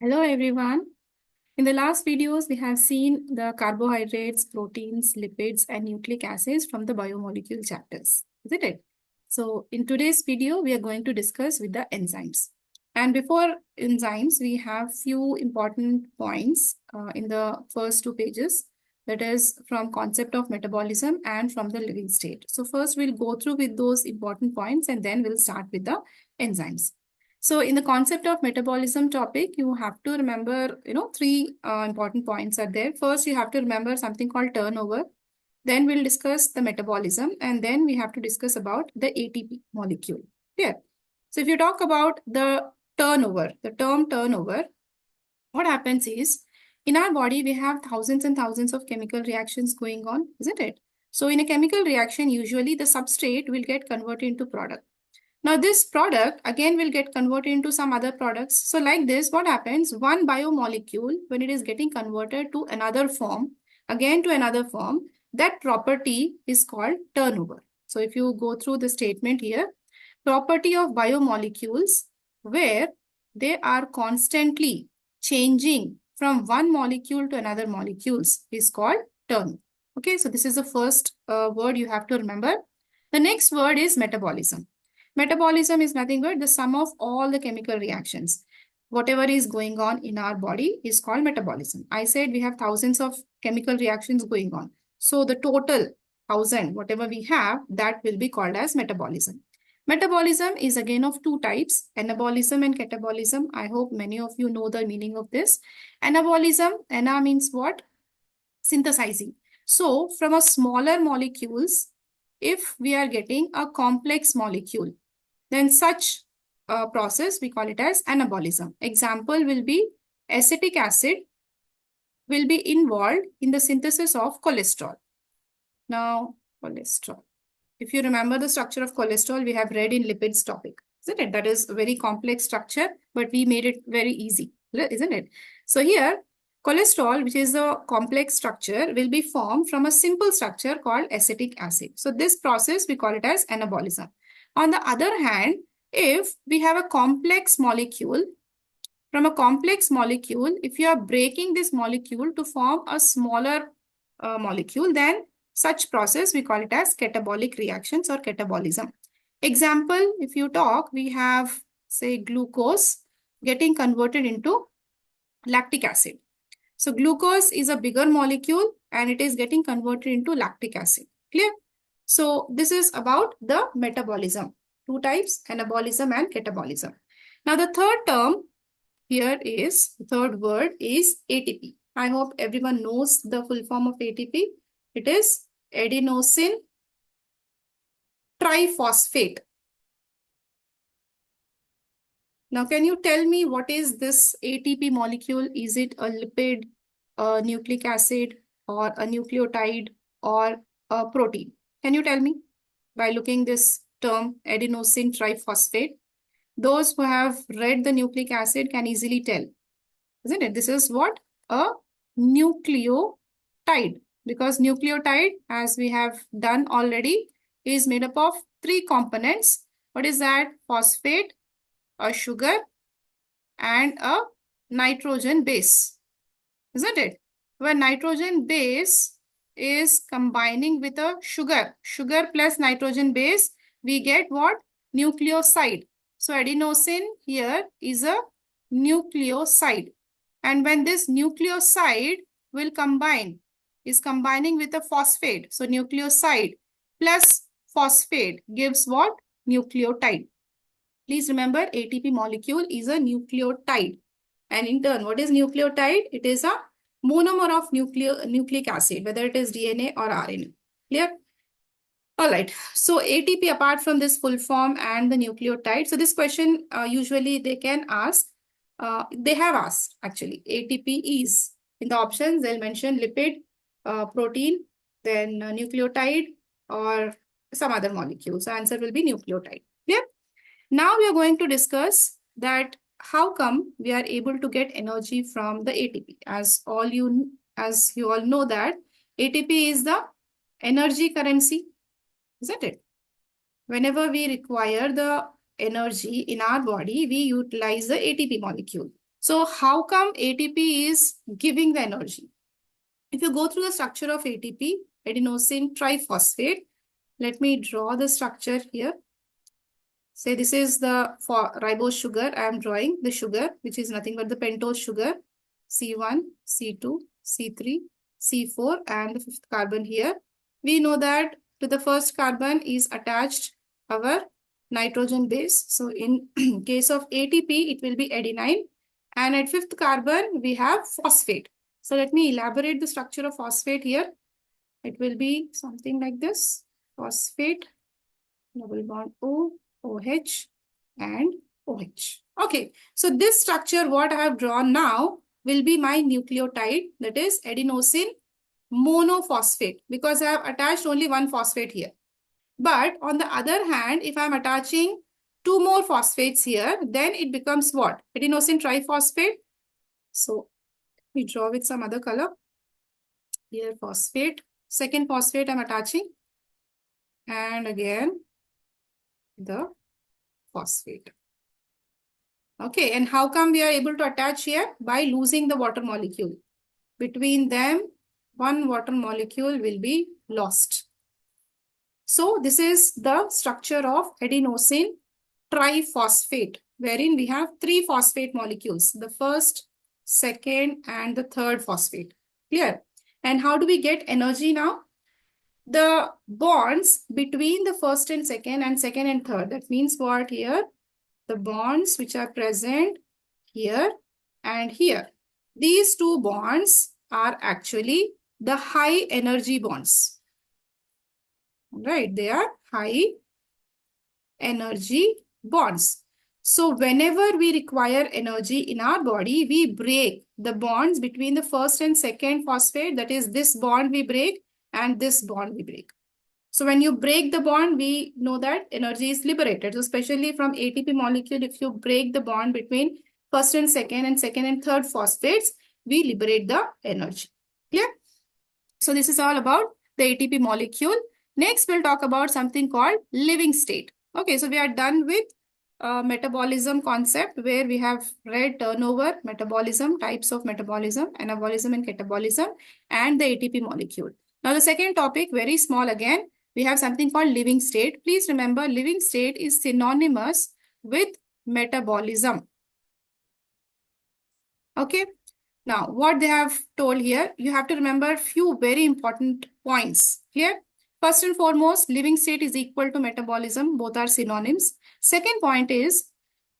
Hello everyone. In the last videos, we have seen the carbohydrates, proteins, lipids, and nucleic acids from the biomolecule chapters, isn't it? So in today's video, we are going to discuss with the enzymes. And before enzymes, we have few important points in the first two pages. That is from concept of metabolism and from the living state. So first we'll go through with those important points and then we'll start with the enzymes. So in the concept of metabolism topic, you have to remember, three important points are there. First, you have to remember something called turnover. Then we'll discuss the metabolism, and then we have to discuss about the ATP molecule. Here. So if you talk about the turnover, the term turnover, what happens is in our body, we have thousands and thousands of chemical reactions going on, isn't it? So in a chemical reaction, usually the substrate will get converted into product. Now this product again will get converted into some other products. So like this, what happens? One biomolecule, when it is getting converted to another form, again to another form, that property is called turnover. So if you go through the statement here, property of biomolecules where they are constantly changing from one molecule to another molecules is called turnover. Okay, so this is the first word you have to remember. The next word is metabolism. Metabolism is nothing but the sum of all the chemical reactions. Whatever is going on in our body is called metabolism. I said we have thousands of chemical reactions going on. So the total thousand, whatever we have, that will be called as metabolism. Metabolism is again of two types, anabolism and catabolism. I hope many of you know the meaning of this. Anabolism, ana means what? Synthesizing. So from a smaller molecules, if we are getting a complex molecule, then such a process, we call it as anabolism. Example will be acetic acid will be involved in the synthesis of cholesterol. Now, cholesterol. If you remember the structure of cholesterol, we have read in lipids topic, isn't it? That is a very complex structure, but we made it very easy, isn't it? So here, cholesterol, which is a complex structure, will be formed from a simple structure called acetic acid. So this process, we call it as anabolism. On the other hand, if we have a complex molecule, from a complex molecule, if you are breaking this molecule to form a smaller molecule, then such process, we call it as catabolic reactions or catabolism. Example, if you talk, we have, say, glucose getting converted into lactic acid. So glucose is a bigger molecule and it is getting converted into lactic acid. Clear? So this is about the metabolism. Two types, anabolism and catabolism. Now the third term here is, the third word is ATP. I hope everyone knows the full form of ATP. It is adenosine triphosphate. Now, can you tell me what is this ATP molecule? Is it a lipid, a nucleic acid, or a nucleotide, or a protein? Can you tell me by looking this term adenosine triphosphate? Those who have read the nucleic acid can easily tell, isn't it? This is what? A nucleotide. Because nucleotide, as we have done already, is made up of three components. What is that? Phosphate, a sugar, and a nitrogen base, isn't it? When nitrogen base is combining with a sugar plus nitrogen base, we get what? Nucleoside. So adenosine here is a nucleoside. And when this nucleoside will combine, is combining with a phosphate. So nucleoside plus phosphate gives what? Nucleotide. Please remember ATP molecule is a nucleotide. And in turn, what is nucleotide? It is a monomer of nucleic acid, whether it is DNA or RNA. Clear? All right. So ATP, apart from this full form and the nucleotide. So this question usually they can ask. They have asked actually. ATP is in the options. They'll mention lipid, protein, then nucleotide, or some other molecule. So answer will be nucleotide. Clear? Now we are going to discuss that how come we are able to get energy from the ATP. As you all know that ATP is the energy currency, isn't it? Whenever we require the energy in our body, we utilize the ATP molecule. So how come ATP is giving the energy? If you go through the structure of ATP, adenosine triphosphate, let me draw the structure here. Say this is the ribose sugar. I am drawing the sugar, which is nothing but the pentose sugar, C1, C2, C3, C4, and the fifth carbon here. We know that to the first carbon is attached our nitrogen base. So in case of ATP, it will be adenine. And at fifth carbon, we have phosphate. So let me elaborate the structure of phosphate here. It will be something like this. Phosphate, double bond O, OH, and OH. Okay, so this structure, what I have drawn now, will be my nucleotide, that is adenosine monophosphate, because I have attached only one phosphate here. But on the other hand, if I am attaching two more phosphates here, then it becomes what? Adenosine triphosphate. So we draw with some other color. Here phosphate, second phosphate I am attaching, and again the phosphate. Okay, and how come we are able to attach here? By losing the water molecule. Between them, one water molecule will be lost. So this is the structure of adenosine triphosphate, wherein we have three phosphate molecules, the first, second, and the third phosphate. Clear? And how do we get energy now? The bonds between the first and second and third. That means what here? The bonds which are present here and here. These two bonds are actually the high energy bonds. Right? They are high energy bonds. So whenever we require energy in our body, we break the bonds between the first and second phosphate. That is, this bond we break and this bond we break. So when you break the bond, we know that energy is liberated. So especially from ATP molecule, if you break the bond between first and second and third phosphates, we liberate the energy. Clear? So this is all about the ATP molecule. Next, we'll talk about something called living state. Okay, so we are done with metabolism concept, where we have read turnover, metabolism, types of metabolism, anabolism and catabolism, and the ATP molecule. Now the second topic, very small again, we have something called living state. Please remember, living state is synonymous with metabolism. Okay. Now, what they have told here, you have to remember few very important points. Clear? First and foremost, living state is equal to metabolism. Both are synonyms. Second point is,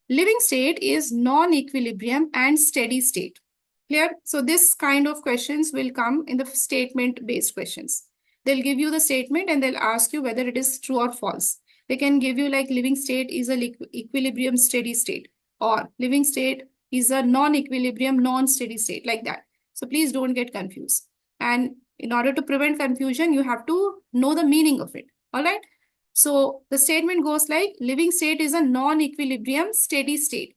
living state is non-equilibrium and steady state. Clear? So this kind of questions will come in the statement-based questions. They'll give you the statement and they'll ask you whether it is true or false. They can give you like living state is a equilibrium steady state, or living state is a non-equilibrium non-steady state, like that. So please don't get confused. And in order to prevent confusion, you have to know the meaning of it. All right. So the statement goes like, living state is a non-equilibrium steady state.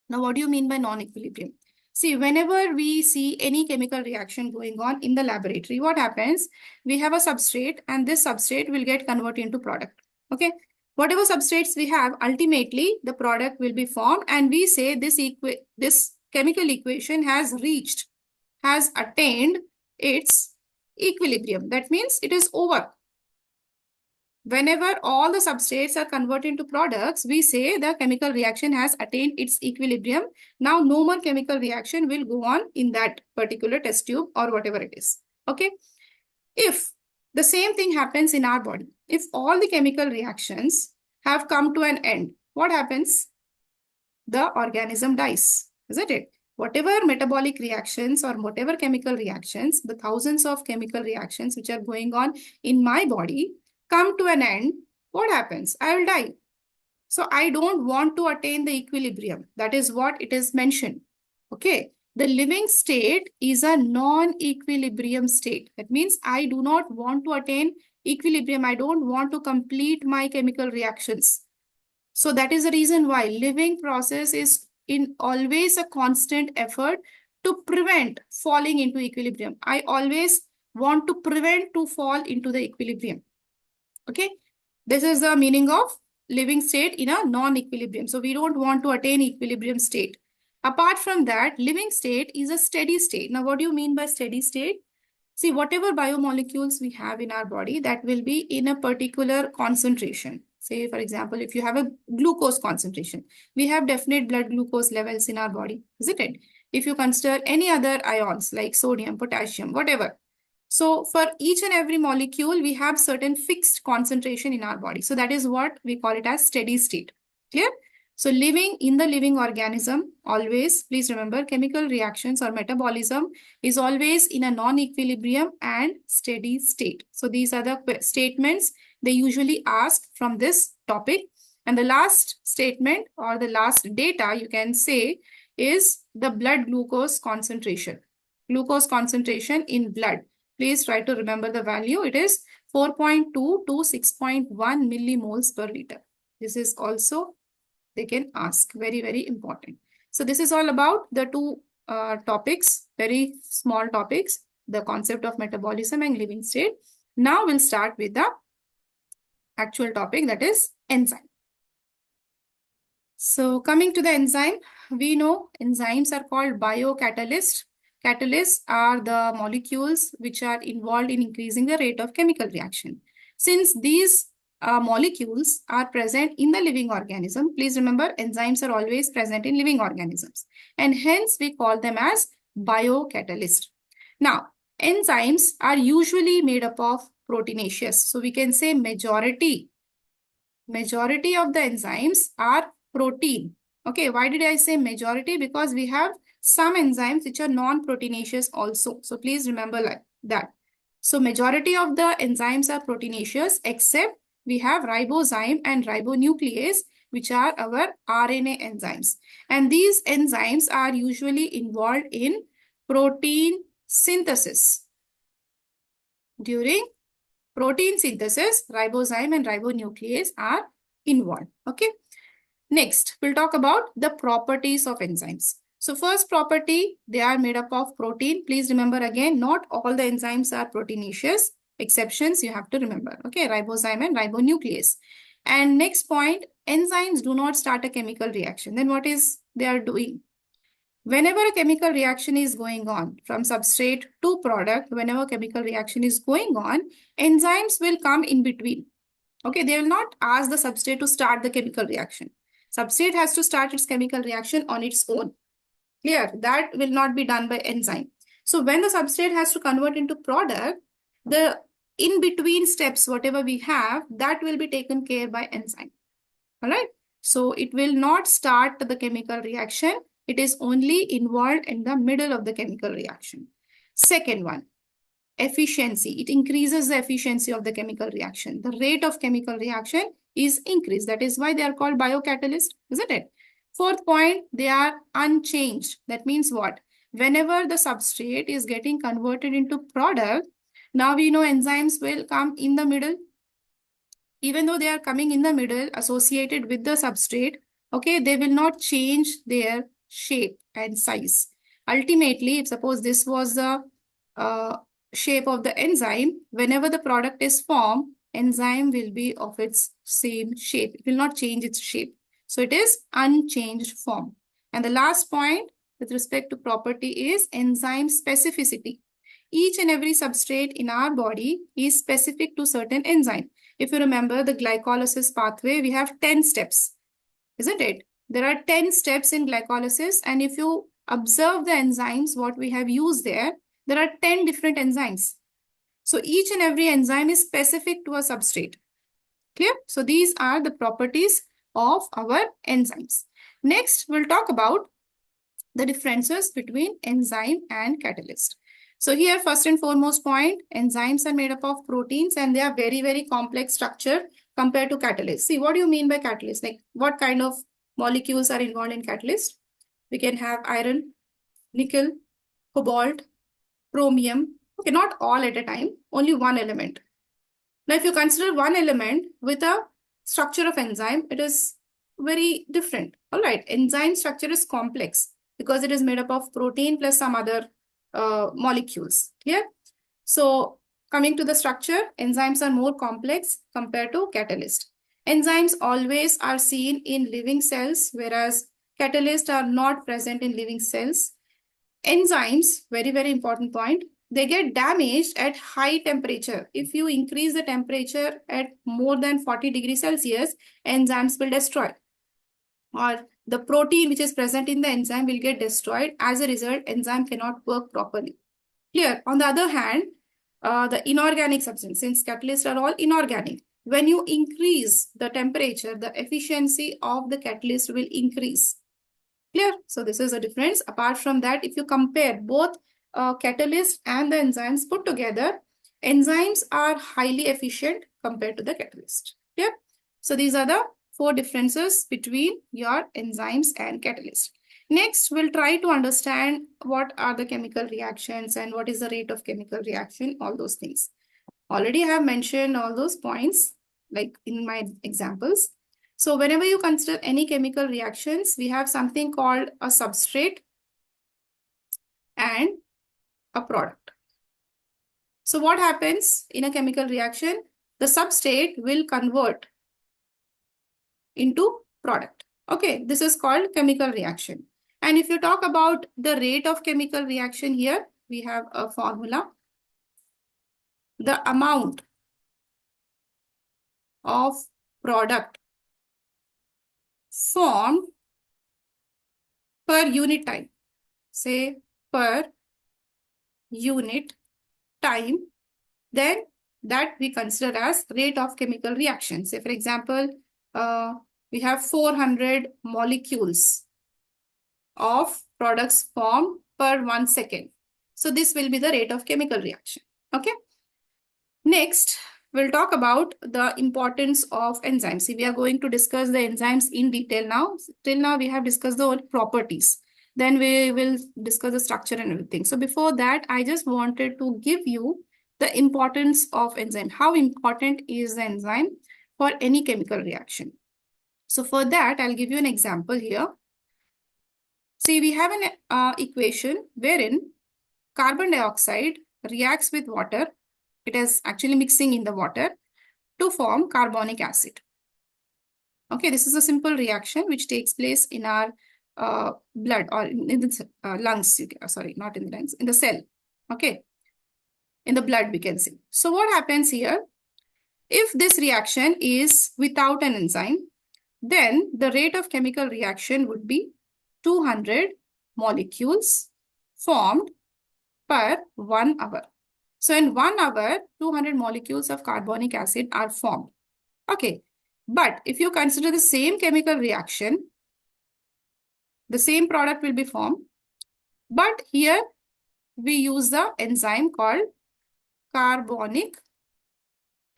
Now, what do you mean by non-equilibrium? See, whenever we see any chemical reaction going on in the laboratory, what happens? We have a substrate and this substrate will get converted into product. Okay. Whatever substrates we have, ultimately the product will be formed, and we say this chemical equation has attained its equilibrium. That means it is over. Whenever all the substrates are converted into products, we say the chemical reaction has attained its equilibrium. Now, no more chemical reaction will go on in that particular test tube or whatever it is. Okay. If the same thing happens in our body, if all the chemical reactions have come to an end, what happens? The organism dies, isn't it? Whatever metabolic reactions or whatever chemical reactions, the thousands of chemical reactions which are going on in my body come to an end, what happens? I will die. So I don't want to attain the equilibrium. That is what it is mentioned. Okay. The living state is a non-equilibrium state. That means I do not want to attain equilibrium. I don't want to complete my chemical reactions. So that is the reason why living process is in always a constant effort to prevent falling into equilibrium. I always want to prevent to fall into the equilibrium. Okay. This is the meaning of living state in a non-equilibrium. So we don't want to attain equilibrium state. Apart from that, living state is a steady state. Now, what do you mean by steady state? See, whatever biomolecules we have in our body, that will be in a particular concentration. Say, for example, if you have a glucose concentration, we have definite blood glucose levels in our body, isn't it? If you consider any other ions like sodium, potassium, whatever. So for each and every molecule, we have certain fixed concentration in our body. So that is what we call it as steady state. Clear? So living in the living organism, always, please remember, chemical reactions or metabolism is always in a non-equilibrium and steady state. So these are the statements they usually ask from this topic. And the last statement or the last data you can say is the blood glucose concentration. Glucose concentration in blood. Please try to remember the value. It is 4.2 to 6.1 millimoles per liter. This is also they can ask. Very, very important. So this is all about the two topics, very small topics, the concept of metabolism and living state. Now we'll start with the actual topic, that is enzyme. So coming to the enzyme, we know enzymes are called biocatalysts. Catalysts are the molecules which are involved in increasing the rate of chemical reaction. Since these molecules are present in the living organism, please remember enzymes are always present in living organisms, and hence we call them as biocatalysts. Now, enzymes are usually made up of proteinaceous. So we can say majority of the enzymes are protein. Okay, why did I say majority? Because we have some enzymes which are non-proteinaceous also. So please remember like that. So majority of the enzymes are proteinaceous, except we have ribozyme and ribonuclease, which are our RNA enzymes. And these enzymes are usually involved in protein synthesis. During protein synthesis, ribozyme and ribonuclease are involved. Okay. Next, we'll talk about the properties of enzymes. So first property, they are made up of protein. Please remember again, not all the enzymes are proteinaceous. Exceptions you have to remember. Okay, ribozyme and ribonuclease. And next point, enzymes do not start a chemical reaction. Then what is they are doing? Whenever a chemical reaction is going on from substrate to product, whenever chemical reaction is going on, enzymes will come in between. Okay, they will not ask the substrate to start the chemical reaction. Substrate has to start its chemical reaction on its own. Clear? That will not be done by enzyme. So when the substrate has to convert into product, the in-between steps, whatever we have, that will be taken care by enzyme. All right. So it will not start the chemical reaction. It is only involved in the middle of the chemical reaction. Second one, efficiency. It increases the efficiency of the chemical reaction. The rate of chemical reaction is increased. That is why they are called biocatalysts, isn't it? Fourth point, they are unchanged. That means what? Whenever the substrate is getting converted into product, now we know enzymes will come in the middle. Even though they are coming in the middle associated with the substrate, okay, they will not change their shape and size. Ultimately, if suppose this was the shape of the enzyme, whenever the product is formed, enzyme will be of its same shape. It will not change its shape. So it is unchanged form. And the last point with respect to property is enzyme specificity. Each and every substrate in our body is specific to certain enzyme. If you remember the glycolysis pathway, we have 10 steps, isn't it? There are 10 steps in glycolysis, and if you observe the enzymes, what we have used there are 10 different enzymes. So each and every enzyme is specific to a substrate. Clear? So these are the properties of our enzymes. Next, we'll talk about the differences between enzyme and catalyst. So here, first and foremost point, enzymes are made up of proteins and they are very, very complex structure compared to catalyst. See, what do you mean by catalyst? Like what kind of molecules are involved in catalyst? We can have iron, nickel, cobalt, chromium. Okay, not all at a time, only one element. Now, if you consider one element with a structure of enzyme, it is very different. All right, enzyme structure is complex because it is made up of protein plus some other molecules. Clear? So coming to the structure, enzymes are more complex compared to catalyst. Enzymes always are seen in living cells, whereas catalysts are not present in living cells. Enzymes, very, very important point, they get damaged at high temperature. If you increase the temperature at more than 40 degrees Celsius, enzymes will destroy. Or the protein which is present in the enzyme will get destroyed. As a result, enzyme cannot work properly. Clear? On the other hand, the inorganic substance, since catalysts are all inorganic, when you increase the temperature, the efficiency of the catalyst will increase. Clear? So this is a difference. Apart from that, if you compare both catalyst and the enzymes put together, enzymes are highly efficient compared to the catalyst. Clear? So these are the 4 differences between your enzymes and catalyst. Next, we'll try to understand what are the chemical reactions and what is the rate of chemical reaction, all those things. Already I have mentioned all those points like in my examples. So whenever you consider any chemical reactions, we have something called a substrate and a product. So what happens in a chemical reaction? The substrate will convert into product. Okay, this is called chemical reaction. And if you talk about the rate of chemical reaction here, we have a formula. The amount of product formed per unit time, say per unit time, then that we consider as rate of chemical reaction. Say for example, we have 400 molecules of products formed per 1 second. So this will be the rate of chemical reaction. Okay. Next, we'll talk about the importance of enzymes. See, we are going to discuss the enzymes in detail now. Till now, we have discussed the properties. Then we will discuss the structure and everything. So before that, I just wanted to give you the importance of enzyme. How important is the enzyme for any chemical reaction? So for that, I'll give you an example here. See, we have an equation wherein carbon dioxide reacts with water. It is actually mixing in the water to form carbonic acid. Okay, this is a simple reaction which takes place in our blood or in the lungs. Sorry, not in the lungs, in the cell. Okay, in the blood we can see. So what happens here? If this reaction is without an enzyme, then the rate of chemical reaction would be 200 molecules formed per 1 hour. So in 1 hour, 200 molecules of carbonic acid are formed. Okay. But if you consider the same chemical reaction, the same product will be formed. But here we use the enzyme called carbonic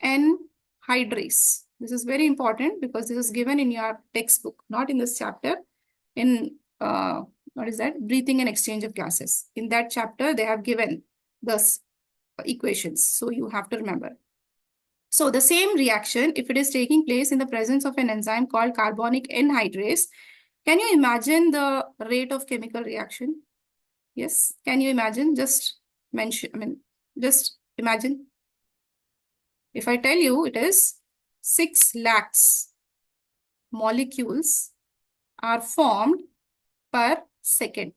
anhydrase. This is very important because this is given in your textbook, not in this chapter. In what is that? Breathing and exchange of gases. In that chapter, they have given this equations. So you have to remember. So the same reaction, if it is taking place in the presence of an enzyme called carbonic anhydrase, can you imagine the rate of chemical reaction? Yes. Can you imagine? Just mention, just imagine. If I tell you it is 6 lakhs molecules are formed per second.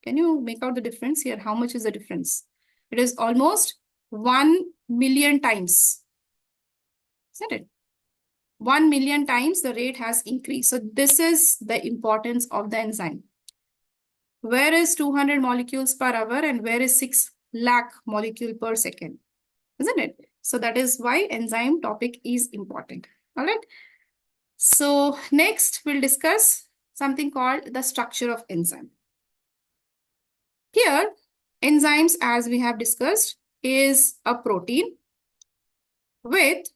Can you make out the difference here? How much is the difference? It is almost 1 million times. Isn't it? 1 million times the rate has increased. So this is the importance of the enzyme. Where is 200 molecules per hour and where is 6 lakh molecule per second? Isn't it? So that is why enzyme topic is important. All right. So next we'll discuss something called the structure of enzyme. Here, enzymes, as we have discussed, is a protein with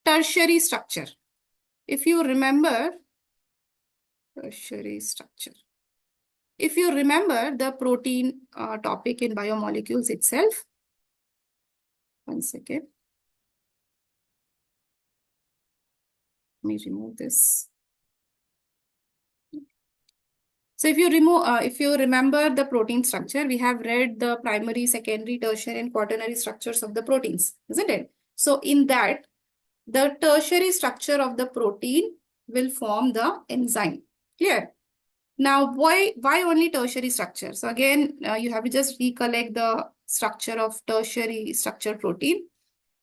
tertiary structure. If you remember, tertiary structure. If you remember the protein topic in biomolecules itself, 1 second. Let me remove this. So if you remember the protein structure, we have read the primary, secondary, tertiary, and quaternary structures of the proteins, isn't it? So in that, the tertiary structure of the protein will form the enzyme. Clear? Now, why only tertiary structure? So again, you have to just recollect the structure of tertiary structure protein.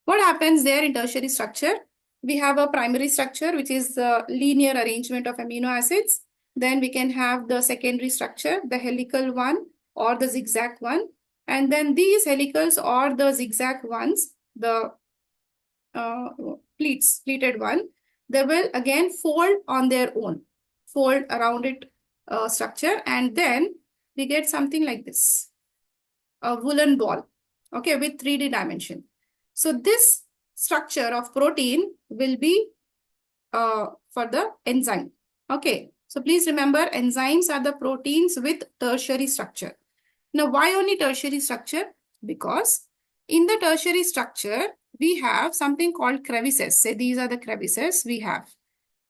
What happens there in tertiary structure? We have a primary structure, which is the linear arrangement of amino acids. Then we can have the secondary structure, the helical one or the zigzag one. And then these helicals or the zigzag ones, the pleated one, they will again fold on their own, fold around it structure, and then we get something like this, a woolen ball, okay, with 3D dimension. So this structure of protein will be for the enzyme. Okay, so please remember enzymes are the proteins with tertiary structure. Now, why only tertiary structure? Because in the tertiary structure, we have something called crevices. Say these are the crevices we have,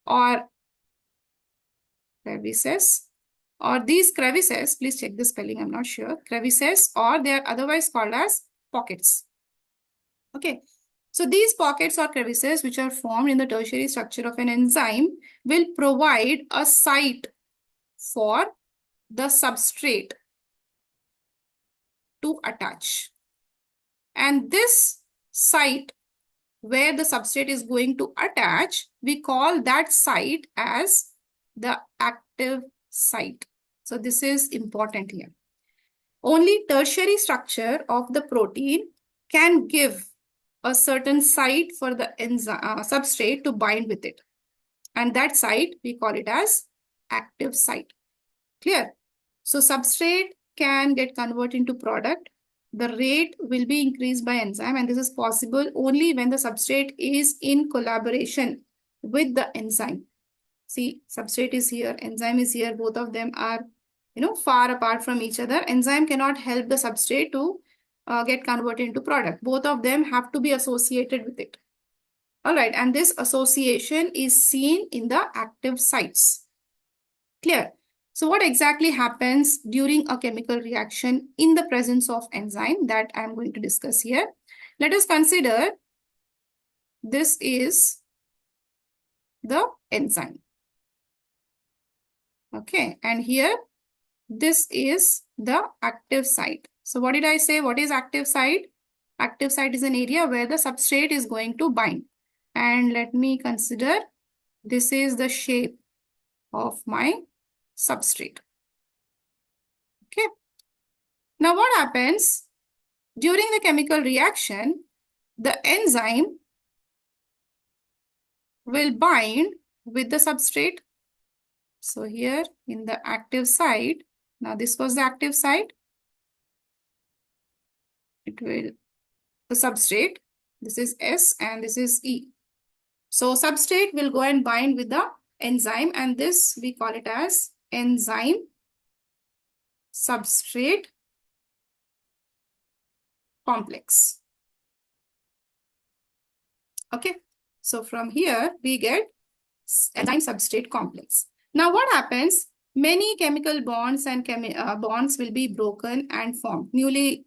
or crevices, or these crevices, please check the spelling, I'm not sure, crevices, or they are otherwise called as pockets. Okay, so these pockets or crevices which are formed in the tertiary structure of an enzyme will provide a site for the substrate to attach. And this site where the substrate is going to attach, we call that site as the active site. So this is important here. Only tertiary structure of the protein can give a certain site for the substrate to bind with it. And that site, we call it as active site. Clear? So substrate can get converted into product. The rate will be increased by enzyme, and this is possible only when the substrate is in collaboration with the enzyme. See, substrate is here, enzyme is here, both of them are far apart from each other. Enzyme cannot help the substrate to get converted into product. Both of them have to be associated with it. All right, and this association is seen in the active sites. Clear? So what exactly happens during a chemical reaction in the presence of enzyme that I'm going to discuss here? Let us consider this is the enzyme. Okay, and here this is the active site. So what did I say? What is active site? Active site is an area where the substrate is going to bind. And let me consider this is the shape of my substrate. Okay. Now what happens? During the chemical reaction, the enzyme will bind with the substrate. So here in the active site, now this was the active site. It will, the substrate, this is S and this is E. So substrate will go and bind with the enzyme, and this we call it as enzyme substrate complex. Okay, so from here we get enzyme substrate complex. Now what happens? Many chemical bonds and bonds will be broken and formed. Newly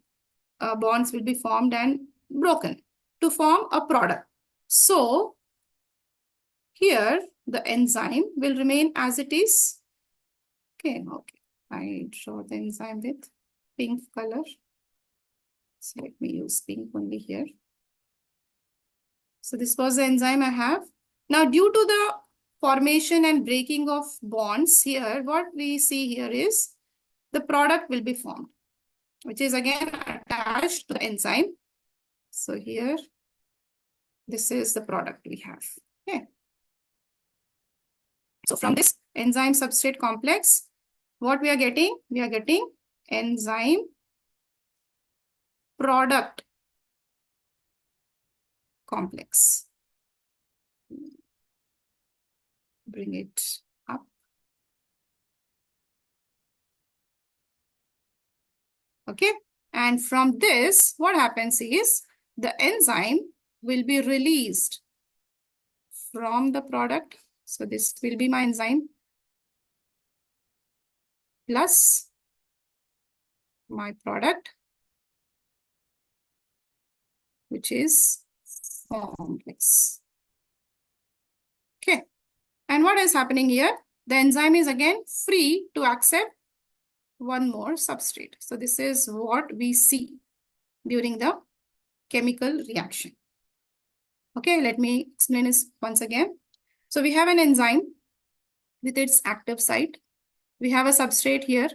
bonds will be formed and broken to form a product. So here the enzyme will remain as it is. Okay. I draw the enzyme with pink color. So let me use pink only here. So this was the enzyme I have. Now due to the formation and breaking of bonds here, what we see here is the product will be formed, which is again attached to the enzyme. So here, this is the product we have. Okay. So from this enzyme substrate complex, what we are getting? We are getting enzyme product complex. Bring it up. Okay. And from this, what happens is the enzyme will be released from the product. So this will be my enzyme plus my product, which is complex. Okay. And what is happening here? the enzyme is again free to accept one more substrate. So this is what we see during the chemical reaction. Okay, let me explain this once again. So we have an enzyme with its active site. We have a substrate here.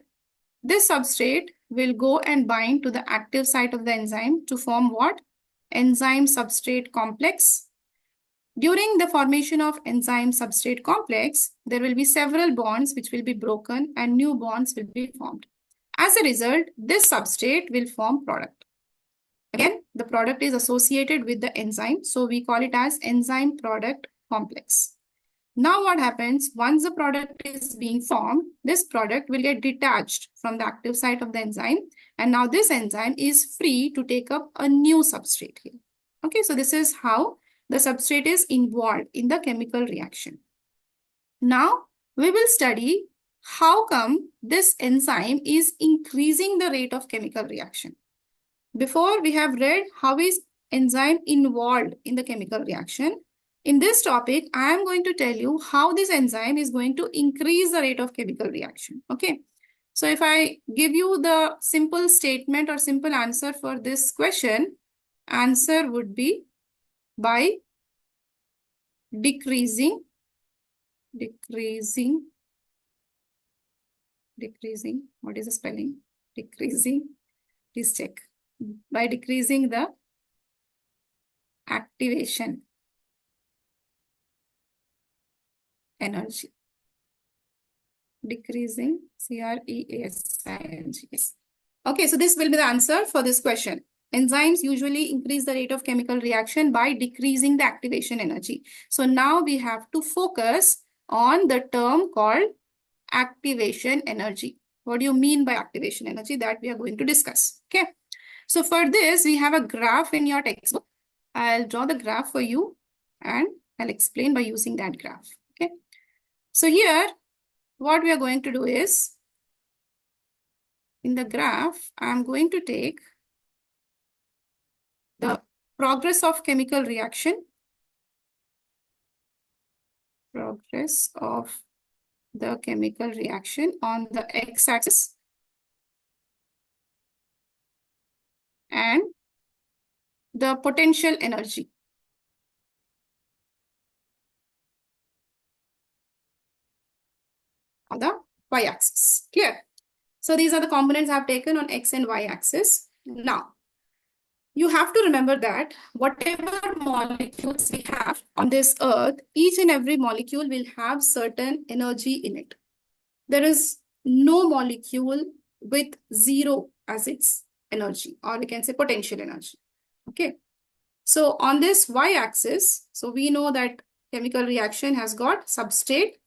This substrate will go and bind to the active site of the enzyme to form what? Enzyme substrate complex. During the formation of enzyme substrate complex, there will be several bonds which will be broken and new bonds will be formed. As a result, this substrate will form product. Again, the product is associated with the enzyme, so we call it as enzyme product complex. Now what happens, once the product is being formed, this product will get detached from the active site of the enzyme, and now this enzyme is free to take up a new substrate here. Okay, so this is how the substrate is involved in the chemical reaction. Now we will study how come this enzyme is increasing the rate of chemical reaction. Before we have read how is enzyme involved in the chemical reaction. In this topic, I am going to tell you how this enzyme is going to increase the rate of chemical reaction. Okay. So if I give you the simple statement or simple answer for this question, answer would be by decreasing, what is the spelling? Decreasing, please check. By decreasing the activation energy. Decreasing, CREASING. Okay, so this will be the answer for this question. Enzymes usually increase the rate of chemical reaction by decreasing the activation energy. So now we have to focus on the term called activation energy. What do you mean by activation energy? That we are going to discuss. Okay. So for this, we have a graph in your textbook. I'll draw the graph for you and I'll explain by using that graph. Okay. So here, what we are going to do is, in the graph, I'm going to take the progress of chemical reaction, progress of the chemical reaction on the x-axis, and the potential energy on the y-axis. Clear? So these are the components I've taken on x and y-axis. Now, you have to remember that whatever molecules we have on this earth, each and every molecule will have certain energy in it. There is no molecule with zero as its energy, or we can say potential energy. Okay. So on this y-axis, so we know that chemical reaction has got substrate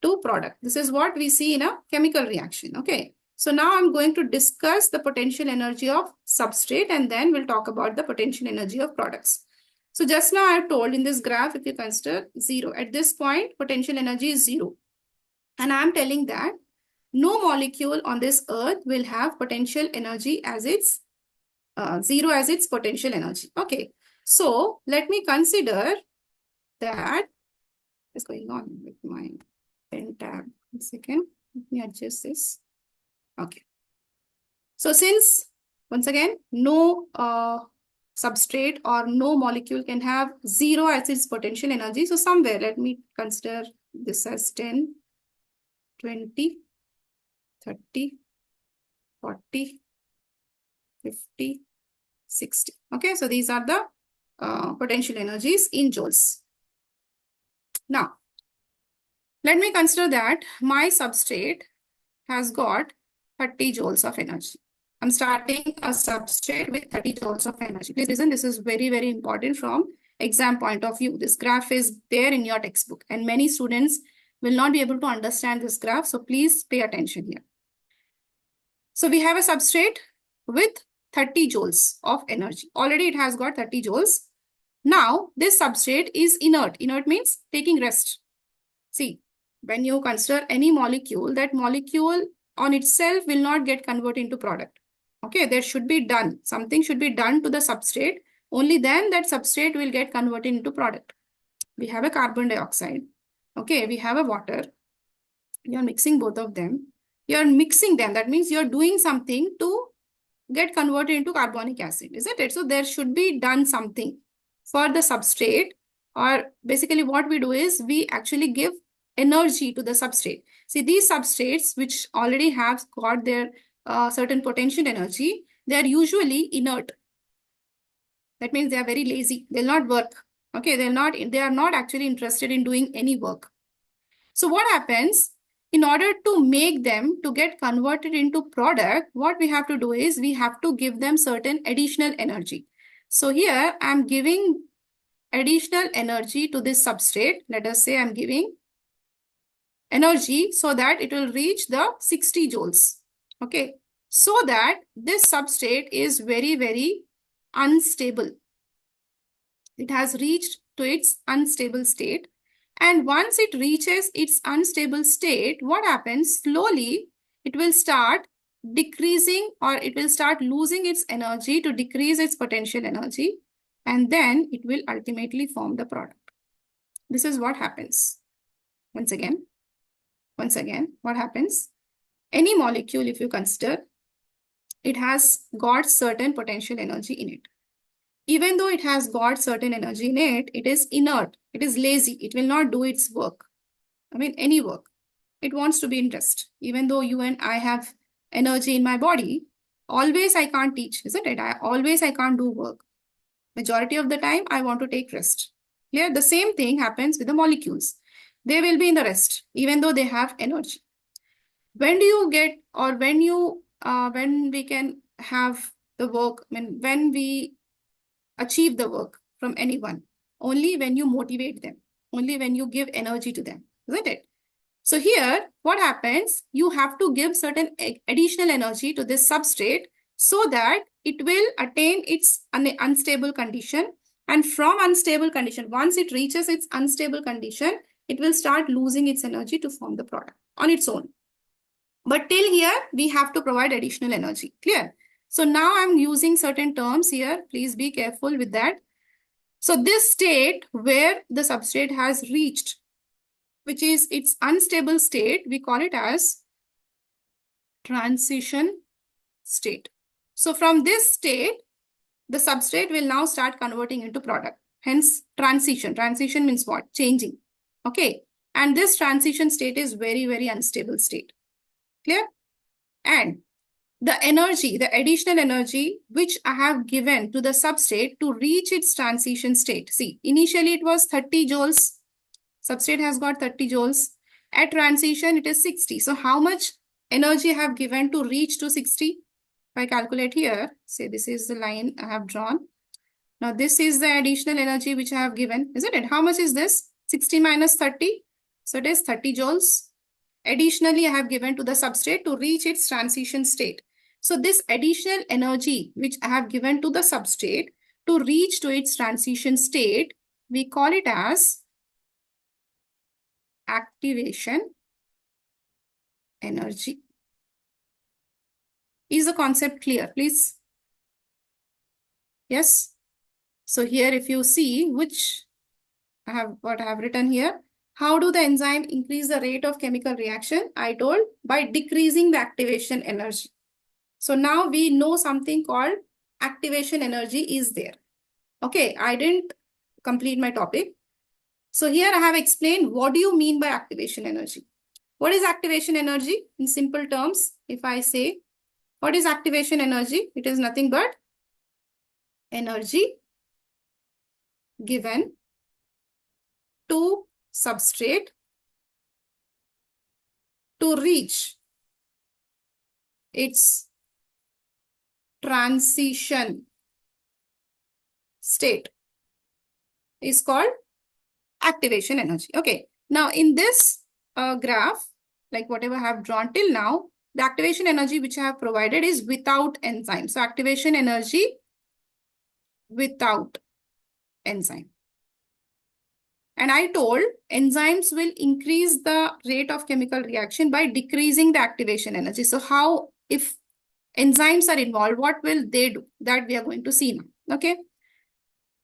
to product. This is what we see in a chemical reaction. Okay. So now I'm going to discuss the potential energy of substrate and then we'll talk about the potential energy of products. So just now I told in this graph, if you consider zero, at this point, potential energy is zero. And I'm telling that no molecule on this earth will have potential energy as its zero as its potential energy. Okay. So let me consider that what is going on with my pen tab. 1 second. Let me adjust this. Okay. So since, once again, no substrate or no molecule can have zero as its potential energy. So somewhere, let me consider this as 10, 20, 30, 40, 50, 60. Okay, so these are the potential energies in joules. Now, let me consider that my substrate has got 30 joules of energy. I'm starting a substrate with 30 joules of energy. Please listen, this is very, very important from exam point of view. This graph is there in your textbook and many students will not be able to understand this graph. So please pay attention here. So we have a substrate with 30 joules of energy. Already it has got 30 joules. Now this substrate is inert. Inert means taking rest. See, when you consider any molecule, that molecule on itself will not get converted into product. Okay, there should be done. Something should be done to the substrate. Only then that substrate will get converted into product. We have a carbon dioxide. Okay, we have a water. You're mixing both of them. You're mixing them. That means you're doing something to get converted into carbonic acid, isn't it? So there should be done something for the substrate, or basically what we do is we actually give energy to the substrate. See, these substrates which already have got their certain potential energy, they are usually inert. That means they are very lazy. They'll not work. Okay, they are not actually interested in doing any work. So what happens? In order to make them to get converted into product, what we have to do is we have to give them certain additional energy. So here I'm giving additional energy to this substrate. Let us say I'm giving energy so that it will reach the 60 joules. Okay. So that this substrate is very, very unstable. It has reached to its unstable state. And once it reaches its unstable state, what happens? Slowly, it will start decreasing, or it will start losing its energy to decrease its potential energy. And then it will ultimately form the product. This is what happens. Once again, what happens? Any molecule, if you consider, it has got certain potential energy in it. Even though it has got certain energy in it, it is inert, it is lazy, it will not do its work. I mean, any work. It wants to be in rest. Even though you and I have energy in my body, always I can't teach, isn't it? I can't do work. Majority of the time, I want to take rest. Here, the same thing happens with the molecules. They will be in the rest, even though they have energy. When do you get, or when we can have the work, when we achieve the work from anyone? Only when you motivate them, only when you give energy to them, isn't it? So here, what happens? You have to give certain additional energy to this substrate so that it will attain its unstable condition. And from unstable condition, once it reaches its unstable condition, it will start losing its energy to form the product on its own. But till here, we have to provide additional energy. Clear? So now I'm using certain terms here. Please be careful with that. So this state where the substrate has reached, which is its unstable state, we call it as transition state. So from this state, the substrate will now start converting into product. Hence transition. Transition means what? Changing. Okay. And this transition state is very, very unstable state. Clear? And the energy, the additional energy which I have given to the substrate to reach its transition state. See, initially it was 30 joules. Substrate has got 30 joules. At transition, it is 60. So how much energy I have given to reach to 60? If I calculate here, say this is the line I have drawn. Now this is the additional energy which I have given, isn't it? How much is this? 60 minus 30. So it is 30 joules. Additionally, I have given to the substrate to reach its transition state. So this additional energy which I have given to the substrate to reach to its transition state, we call it as activation energy. Is the concept clear, please? Yes. So here, if you see what I have written here, how do the enzyme increase the rate of chemical reaction? I told by decreasing the activation energy. So now we know something called activation energy is there. Okay, I didn't complete my topic. So here I have explained what do you mean by activation energy. What is activation energy? In simple terms, if I say, what is activation energy? It is nothing but energy given to substrate to reach its transition state is called activation energy. Okay. Now in this graph, like whatever I have drawn till now, the activation energy which I have provided is without enzyme. So activation energy without enzyme. And I told enzymes will increase the rate of chemical reaction by decreasing the activation energy. So how, if enzymes are involved, what will they do? That we are going to see now. Okay.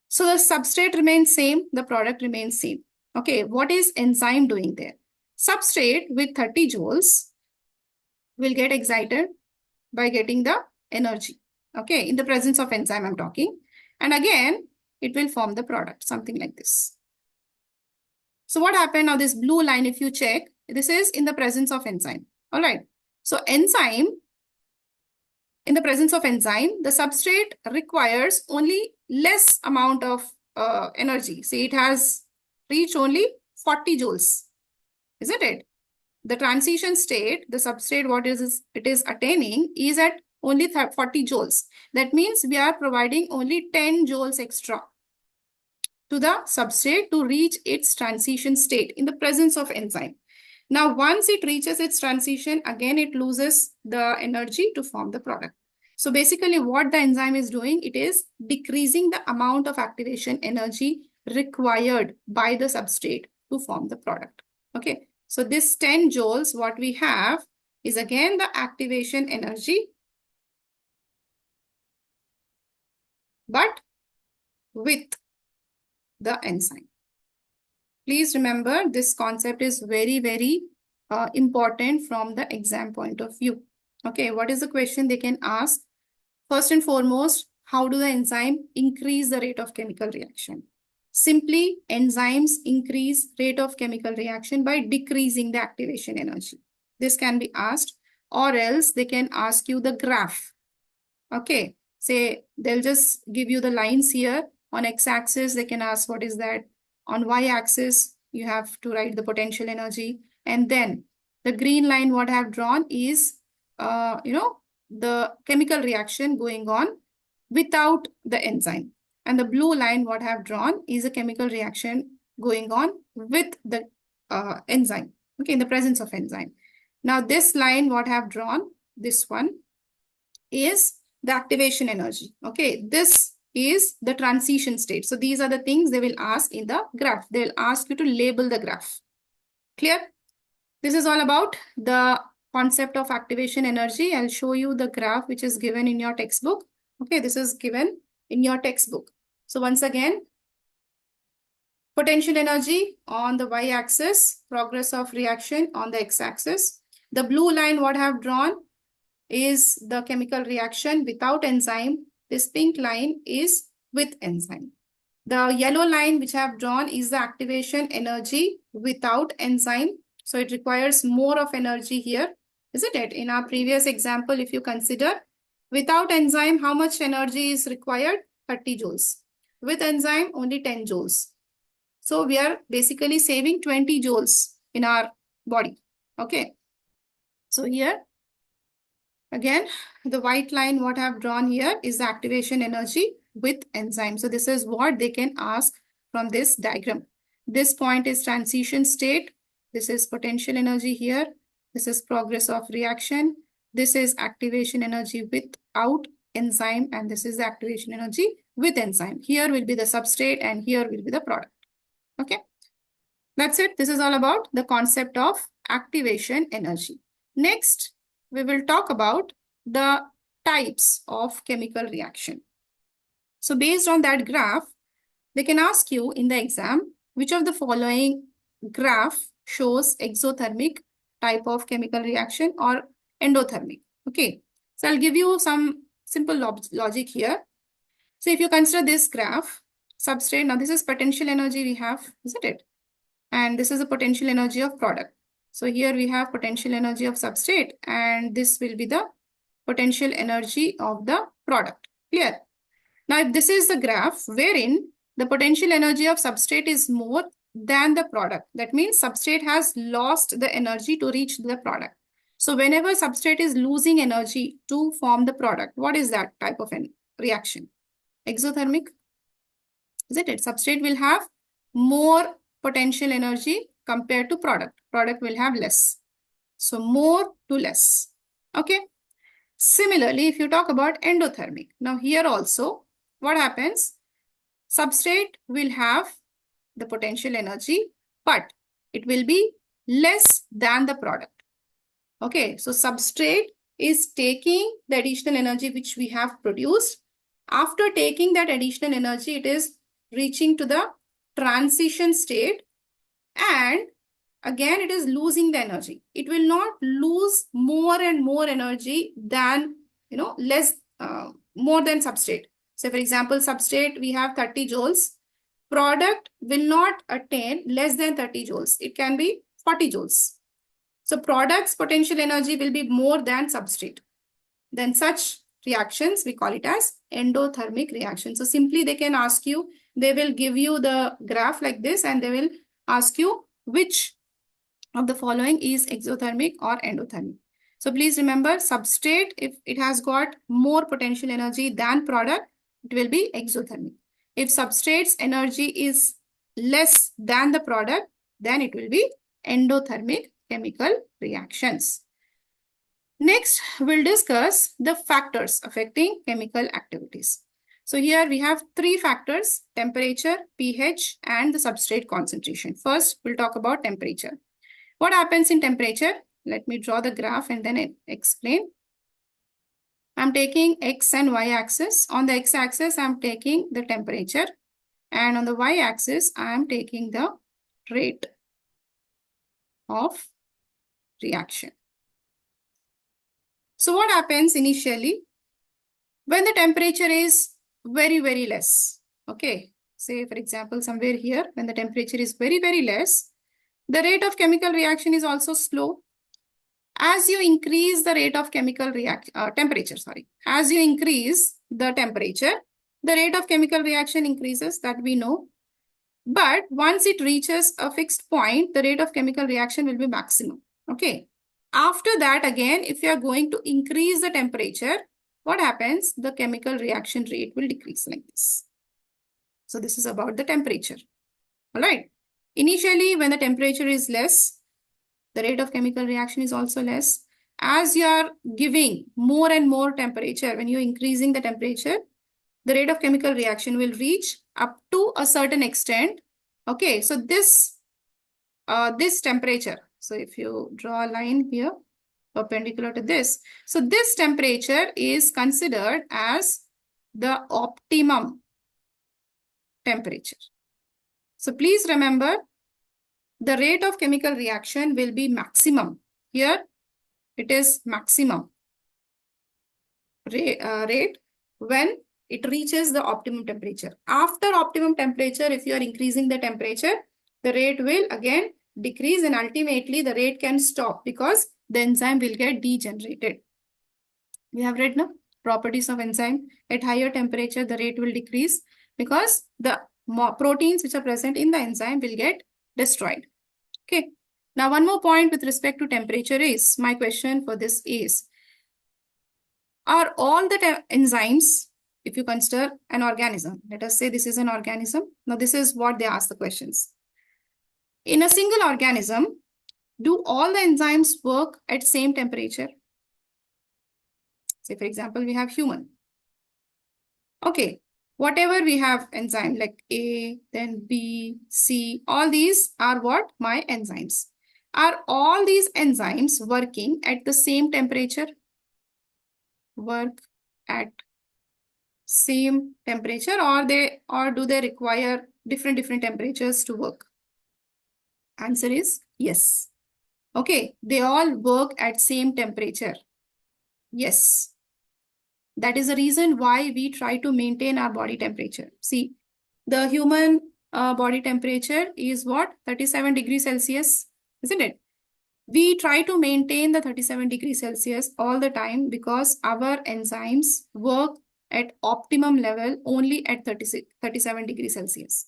So the substrate remains same, the product remains same. Okay. What is enzyme doing there? substrate with 30 joules will get excited by getting the energy. Okay, in the presence of enzyme I'm talking. And again, it will form the product, something like this. So what happened now, this blue line, if you check, this is in the presence of enzyme. All right. So enzyme, in the presence of enzyme, the substrate requires only less amount of energy. Say it has reached only 40 joules, isn't it? The transition state, the substrate, what is it is attaining is at only 40 joules. That means we are providing only 10 joules extra to the substrate to reach its transition state in the presence of enzyme. Now, once it reaches its transition, again, it loses the energy to form the product. So basically what the enzyme is doing, it is decreasing the amount of activation energy required by the substrate to form the product. Okay. So this 10 joules, what we have is again the activation energy, but with the enzyme. Please remember this concept is very, very important from the exam point of view. Okay, what is the question they can ask? First and foremost, how do the enzyme increase the rate of chemical reaction? Simply, enzymes increase rate of chemical reaction by decreasing the activation energy. This can be asked, or else they can ask you the graph. Okay, say they'll just give you the lines here. On x-axis, they can ask what is that. On y-axis, you have to write the potential energy. And then the green line, what I have drawn is, the chemical reaction going on without the enzyme. And the blue line, what I have drawn is a chemical reaction going on with the enzyme, okay, in the presence of enzyme. Now, this line, what I have drawn, this one, is the activation energy. Okay, this is the transition state. So these are the things they will ask in the graph. They will ask you to label the graph. Clear? This is all about the concept of activation energy. I'll show you the graph which is given in your textbook. Okay, this is given in your textbook. So once again, potential energy on the y-axis, progress of reaction on the x-axis. The blue line what I have drawn is the chemical reaction without enzyme. This pink line is with enzyme. The yellow line which I have drawn is the activation energy without enzyme. So it requires more of energy here, isn't it? In our previous example, if you consider without enzyme, how much energy is required? 30 joules. With enzyme, only 10 joules. So we are basically saving 20 joules in our body. Okay. So here, again, the white line what I have drawn here is the activation energy with enzyme. So this is what they can ask from this diagram. This point is transition state. This is potential energy here. This is progress of reaction. This is activation energy without enzyme. And this is the activation energy with enzyme. Here will be the substrate and here will be the product. Okay. That's it. This is all about the concept of activation energy. Next, we will talk about the types of chemical reaction. So based on that graph, they can ask you in the exam, which of the following graph shows exothermic type of chemical reaction or endothermic. Okay, so I'll give you some simple logic here. So if you consider this graph, substrate, now this is potential energy we have, isn't it? And this is the potential energy of product. So here we have potential energy of substrate and this will be the potential energy of the product. Clear? Now, if this is the graph wherein the potential energy of substrate is more than the product, that means substrate has lost the energy to reach the product. So whenever substrate is losing energy to form the product, what is that type of an reaction? Exothermic, isn't it? Substrate will have more potential energy compared to product. Product will have less. So more to less. Okay. Similarly, if you talk about endothermic, now here also, what happens? Substrate will have the potential energy, but it will be less than the product. Okay, so substrate is taking the additional energy which we have produced. After taking that additional energy, it is reaching to the transition state and again it is losing the energy. It will not lose more and more energy than, less, more than substrate. So for example, substrate, we have 30 joules. Product will not attain less than 30 joules. It can be 40 joules. So product's potential energy will be more than substrate. Then such reactions, we call it as endothermic reaction. So simply they can ask you, they will give you the graph like this and they will ask you which of the following is exothermic or endothermic. So please remember, substrate, if it has got more potential energy than product, it will be exothermic. If substrate's energy is less than the product, then it will be endothermic chemical reactions. Next, we'll discuss the factors affecting chemical activities. So here we have three factors: temperature, pH, and the substrate concentration. First, we'll talk about temperature. What happens in temperature? Let me draw the graph and then explain. I'm taking X and Y axis. On the X axis, I'm taking the temperature. And on the Y axis, I'm taking the rate of reaction. So what happens initially when the temperature is very, very less? Okay, say for example, somewhere here, when the temperature is very, very less, the rate of chemical reaction is also slow. As you increase the rate of chemical temperature, as you increase the temperature, the rate of chemical reaction increases, that we know. But once it reaches a fixed point, the rate of chemical reaction will be maximum. Okay. After that, again, if you are going to increase the temperature, what happens? The chemical reaction rate will decrease like this. So this is about the temperature. All right. Initially, when the temperature is less, the rate of chemical reaction is also less. As you are giving more and more temperature, when you're increasing the temperature, the rate of chemical reaction will reach up to a certain extent. Okay, so this temperature, so if you draw a line here perpendicular to this, so this temperature is considered as the optimum temperature. So please remember, the rate of chemical reaction will be maximum. Here it is maximum rate when it reaches the optimum temperature. After optimum temperature, if you are increasing the temperature, the rate will again decrease and ultimately the rate can stop because the enzyme will get degenerated. We have read now properties of enzyme. At higher temperature, the rate will decrease because the proteins which are present in the enzyme will get destroyed. Okay. Now, one more point with respect to temperature is, my question for this is, are all the enzymes, if you consider an organism, let us say this is an organism. Now, this is what they ask the questions. In a single organism, do all the enzymes work at same temperature? Say, for example, we have human. Okay, whatever we have enzyme like A, then B, C, all these are what? My enzymes. Are all these enzymes working at the same temperature? Work at same temperature, or do they require different temperatures to work? Answer is yes. Okay, they all work at same temperature. Yes. That is the reason why we try to maintain our body temperature. See, the human body temperature is what? 37 degrees Celsius, isn't it? We try to maintain the 37 degrees Celsius all the time because our enzymes work at optimum level only at 37 degrees Celsius.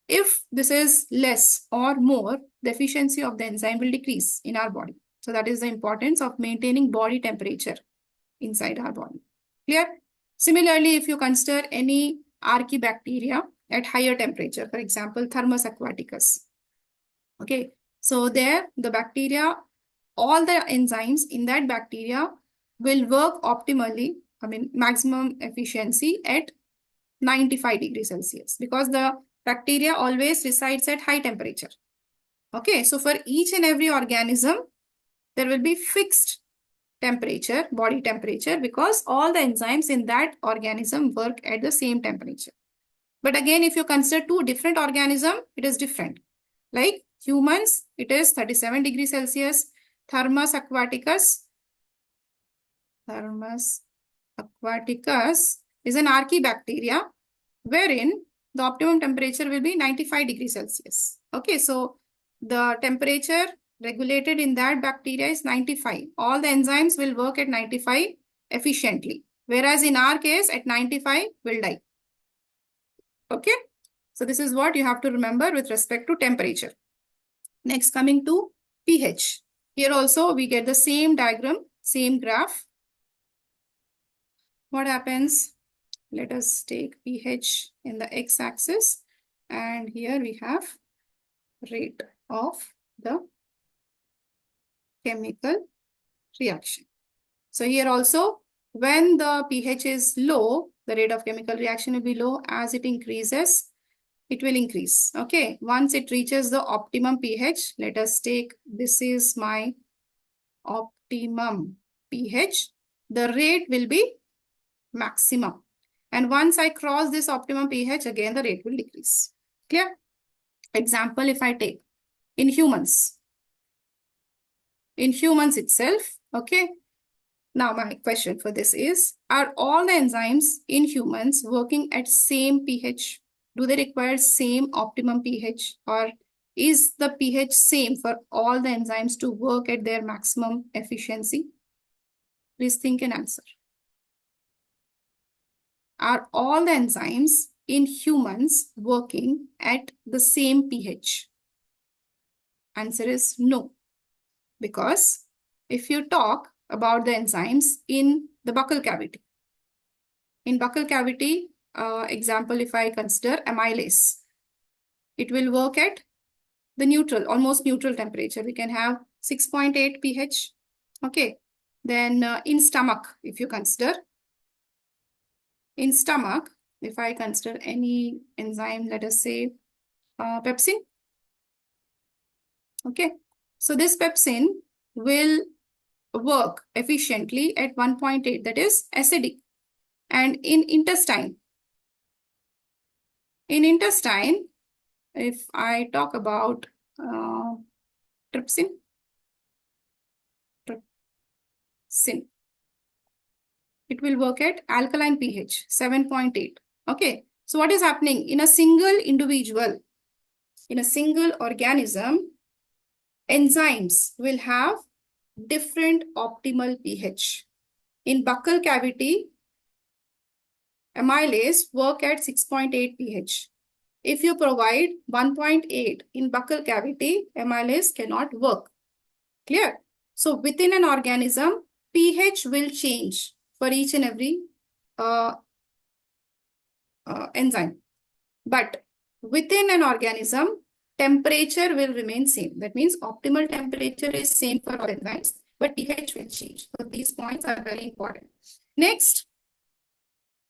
If this is less or more, the efficiency of the enzyme will decrease in our body. So that is the importance of maintaining body temperature inside our body. Clear? Similarly, if you consider any archaebacteria at higher temperature, for example, Thermus aquaticus. Okay, so there the bacteria, all the enzymes in that bacteria will work optimally, maximum efficiency at 95 degrees Celsius because the bacteria always resides at high temperature. Okay, so for each and every organism, there will be fixed temperature, body temperature, because all the enzymes in that organism work at the same temperature. But again, if you consider two different organisms, it is different. Like Humans, it is 37 degrees Celsius. Thermus aquaticus is an archaebacteria wherein the optimum temperature will be 95 degrees Celsius. Okay, so the temperature regulated in that bacteria is 95. All the enzymes will work at 95 efficiently, whereas in our case at 95 will die. Okay, so this is what you have to remember with respect to temperature. Next, coming to pH. Here also we get the same diagram, same graph. What happens? Let us take pH in the x-axis, and here we have rate of the chemical reaction. So here also, when the pH is low, the rate of chemical reaction will be low. As it increases, it will increase. Okay, once it reaches the optimum pH, let us take, this is my optimum pH, the rate will be maximum. And once I cross this optimum pH, again the rate will decrease. Clear? Example, if I take in humans itself, okay. Now my question for this is, are all the enzymes in humans working at same pH? Do they require same optimum pH, or is the pH same for all the enzymes to work at their maximum efficiency? Please think and answer. Are all the enzymes in humans working at the same pH? Answer is no. Because if you talk about the enzymes in the buccal cavity, example, if I consider amylase, it will work at the neutral, almost neutral temperature. We can have 6.8 pH. Okay. Then in stomach, if you consider, in stomach, if I consider any enzyme, let us say pepsin. Okay. So this pepsin will work efficiently at 1.8, that is acidic. And in intestine, if I talk about trypsin, it will work at alkaline pH, 7.8. Okay. So what is happening? In a single individual, in a single organism, enzymes will have different optimal pH. In buccal cavity, amylase work at 6.8 pH. If you provide 1.8 in buccal cavity, amylase cannot work. Clear? So within an organism, pH will change for each and every enzyme. But within an organism, temperature will remain same. That means optimal temperature is same for all enzymes, but pH will change. So these points are very important. Next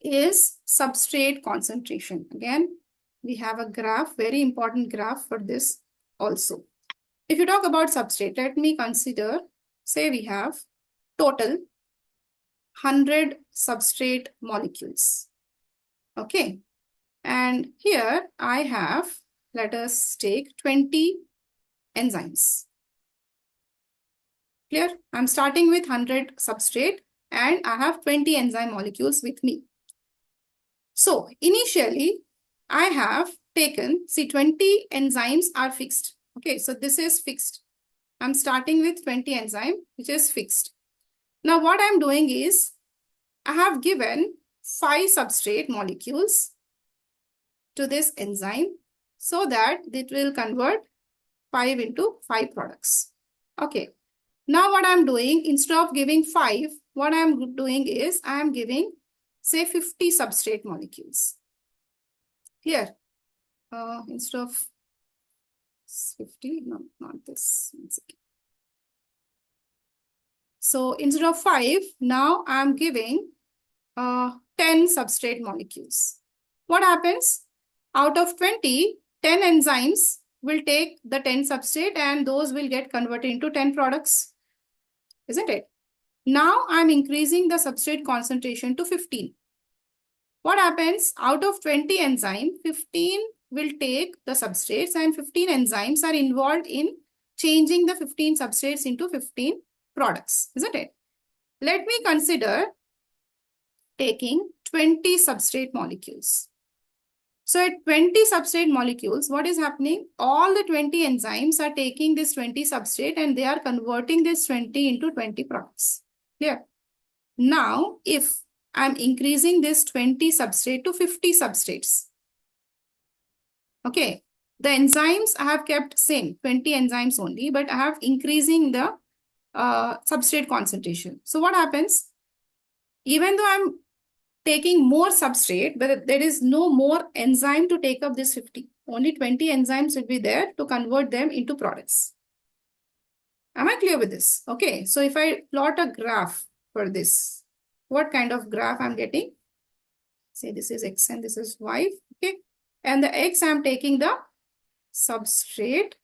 is substrate concentration. Again, we have a graph, very important graph for this also. If you talk about substrate, let me consider, say we have total 100 substrate molecules. Okay. And here I have, let us take 20 enzymes. Clear? I'm starting with 100 substrate and I have 20 enzyme molecules with me. So initially I have taken, see 20 enzymes are fixed. Okay, so this is fixed. I'm starting with 20 enzyme, which is fixed. Now what I'm doing is, I have given 5 substrate molecules to this enzyme so that it will convert 5 into 5 products. Okay. Now what I'm doing, instead of giving 5, what I'm doing is I am giving, say, 50 substrate molecules. Here, instead of 50, no, not this. So instead of 5, now I'm giving 10 substrate molecules. What happens? Out of 20, 10 enzymes will take the 10 substrate and those will get converted into 10 products. Isn't it? Now I'm increasing the substrate concentration to 15. What happens? Out of 20 enzyme, 15 will take the substrates and 15 enzymes are involved in changing the 15 substrates into 15 products, isn't it? Let me consider taking 20 substrate molecules. So at 20 substrate molecules, what is happening? All the 20 enzymes are taking this 20 substrate and they are converting this 20 into 20 products. Clear? Now, if I'm increasing this 20 substrate to 50 substrates, okay, the enzymes I have kept same, 20 enzymes only, but I have increasing the substrate concentration. So what happens? Even though I'm taking more substrate, but there is no more enzyme to take up this 50. Only 20 enzymes will be there to convert them into products. Am I clear with this? Okay, so if I plot a graph for this, what kind of graph I'm getting? Say this is X and this is Y, okay? And the X, I'm taking the substrate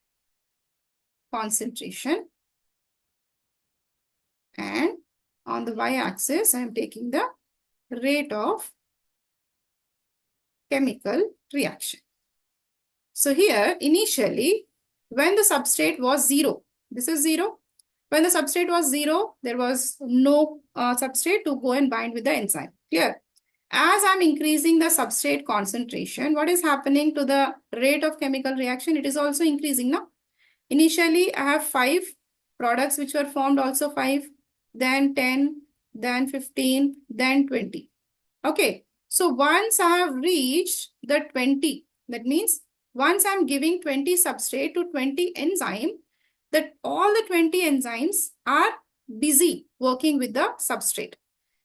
concentration. And on the Y-axis, I'm taking the rate of chemical reaction. So here, initially, when the substrate was 0, this is 0. When the substrate was 0, there was no substrate to go and bind with the enzyme. Clear? As I'm increasing the substrate concentration, what is happening to the rate of chemical reaction? It is also increasing now. Initially, I have 5 products which were formed, also 5, then 10, then 15, then 20. Okay. So once I have reached the 20, that means once I'm giving 20 substrate to 20 enzyme, that all the 20 enzymes are busy working with the substrate.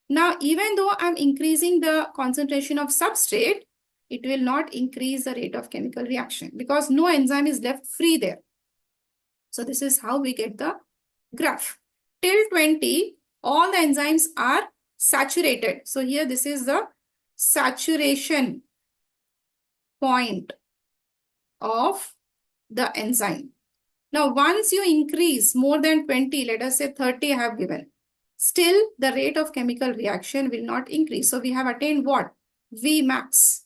Now, even though I'm increasing the concentration of substrate, it will not increase the rate of chemical reaction because no enzyme is left free there. So this is how we get the graph. Till 20, all the enzymes are saturated. So here this is the saturation point of the enzyme. Now, once you increase more than 20, let us say 30 I have given, still the rate of chemical reaction will not increase. So we have attained what? Vmax,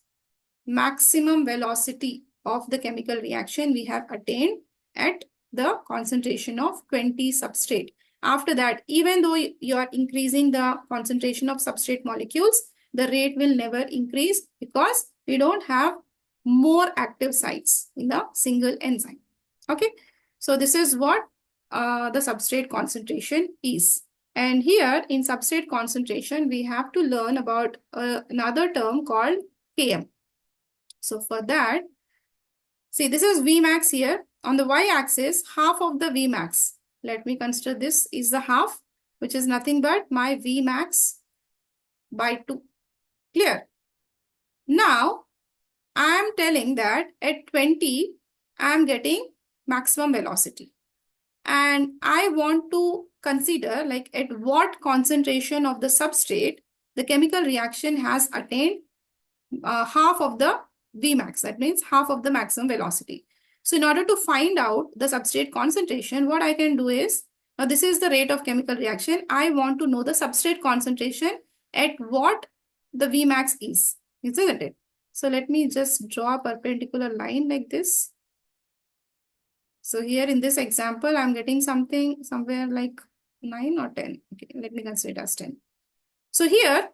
maximum velocity of the chemical reaction we have attained at the concentration of 20 substrate. After that, even though you are increasing the concentration of substrate molecules, the rate will never increase because we don't have more active sites in the single enzyme. Okay, so this is what the substrate concentration is. And here in substrate concentration, we have to learn about another term called Km. So for that, see, this is Vmax here. On the y-axis, half of the Vmax. Let me consider this is the half, which is nothing but my Vmax by 2. Clear? Now, I am telling that at 20, I am getting maximum velocity. And I want to consider like at what concentration of the substrate the chemical reaction has attained half of the Vmax. That means half of the maximum velocity. So in order to find out the substrate concentration, what I can do is, now this is the rate of chemical reaction. I want to know the substrate concentration at what the Vmax is, isn't it? So let me just draw a perpendicular line like this. So here in this example, I'm getting something somewhere like 9 or 10. Okay, let me consider it as 10. So here,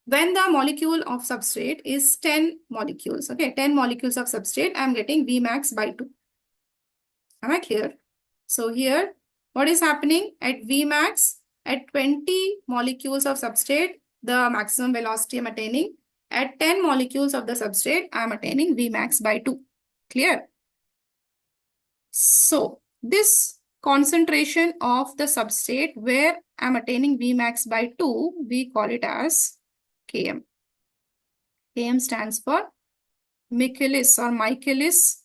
when the molecule of substrate is 10 molecules, okay, 10 molecules of substrate, I'm getting Vmax by 2. Am I clear? So here, what is happening at Vmax, at 20 molecules of substrate, the maximum velocity I'm attaining. At 10 molecules of the substrate, I'm attaining Vmax by 2. Clear? So this concentration of the substrate where I'm attaining Vmax by 2, we call it as Km. Km stands for Michaelis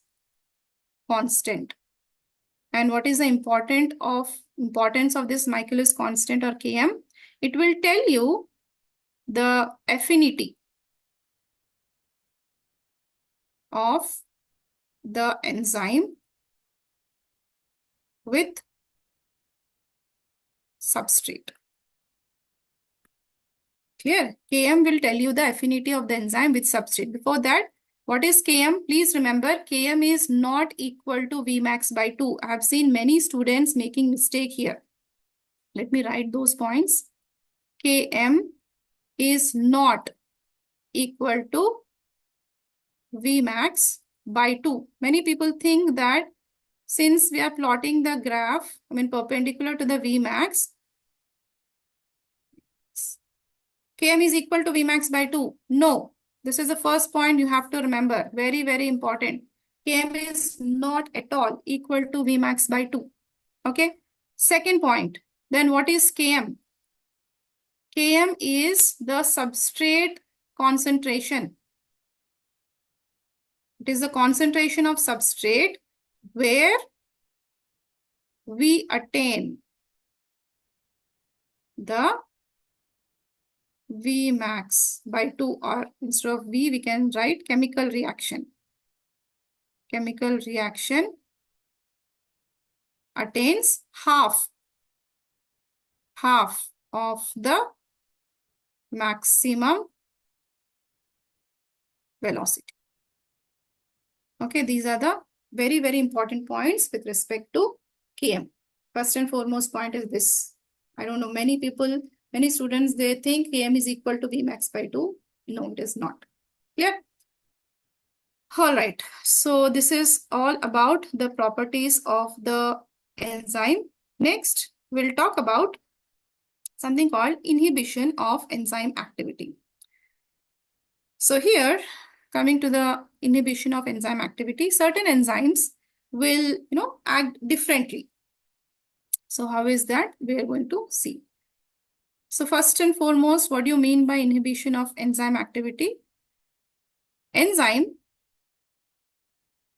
constant. And what is the importance of this Michaelis constant or Km? It will tell you the affinity of the enzyme with substrate. Clear? Km will tell you the affinity of the enzyme with substrate. Before that, What is Km? Please remember, Km is not equal to Vmax by 2. I have seen many students making mistake here. Let me write those points. Km is not equal to Vmax by 2. Many people think that since we are plotting the graph, perpendicular to the Vmax, Km is equal to Vmax by 2. No, this is the first point you have to remember. Very, very important. Km is not at all equal to Vmax by 2. Okay. Second point. Then what is Km? Km is the substrate concentration. It is the concentration of substrate where we attain the Vmax by 2, or instead of V, we can write chemical reaction. Chemical reaction attains half of the maximum velocity. Okay, these are the very, very important points with respect to Km. First and foremost point is this. I don't know, many people, many students, they think Km is equal to Vmax by 2. No, it is not. Clear? All right. So this is all about the properties of the enzyme. Next, we'll talk about something called inhibition of enzyme activity. So here, coming to the inhibition of enzyme activity, certain enzymes will, act differently. So how is that? We are going to see. So first and foremost, what do you mean by inhibition of enzyme activity? Enzyme,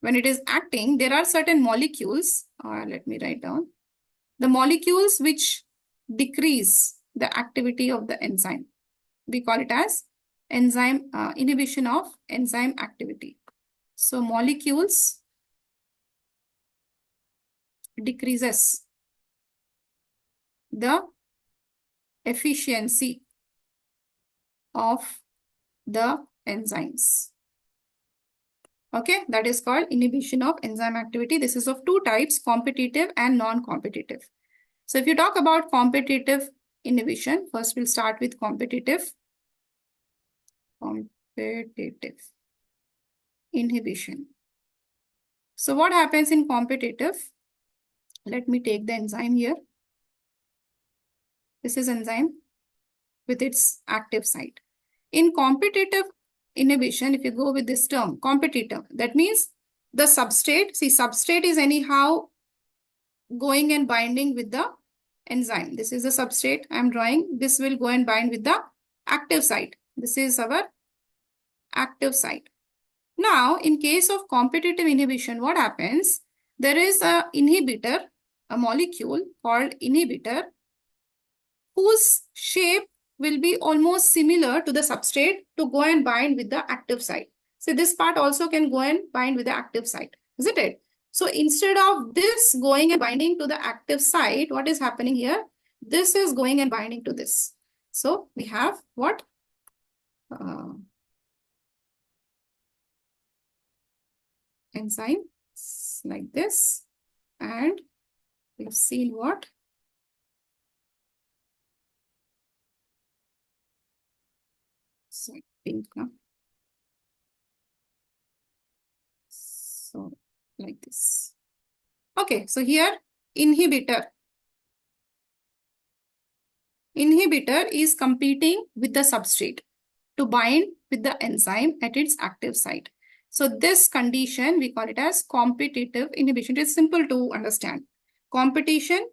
when it is acting, there are certain molecules, let me write down, the molecules which decrease the activity of the enzyme. We call it as enzyme inhibition of enzyme activity. So molecules decreases the efficiency of the enzymes. Okay, that is called inhibition of enzyme activity. This is of two types, competitive and non-competitive. So if you talk about competitive inhibition, first we'll start with competitive. Competitive inhibition. So what happens in competitive? Let me take the enzyme here. This is enzyme with its active site. In competitive inhibition, if you go with this term, competitive, that means the substrate, see substrate is anyhow going and binding with the enzyme. This is the substrate I'm drawing. This will go and bind with the active site. This is our active site. Now, in case of competitive inhibition, what happens? There is a inhibitor, a molecule called inhibitor, whose shape will be almost similar to the substrate to go and bind with the active site. So this part also can go and bind with the active site, isn't it? So instead of this going and binding to the active site, what is happening here? This is going and binding to this. So we have what? Enzyme like this, and we've seen what? So pink, no? So like this. Okay, so here inhibitor. Inhibitor is competing with the substrate to bind with the enzyme at its active site. So this condition, we call it as competitive inhibition. It is simple to understand. Competition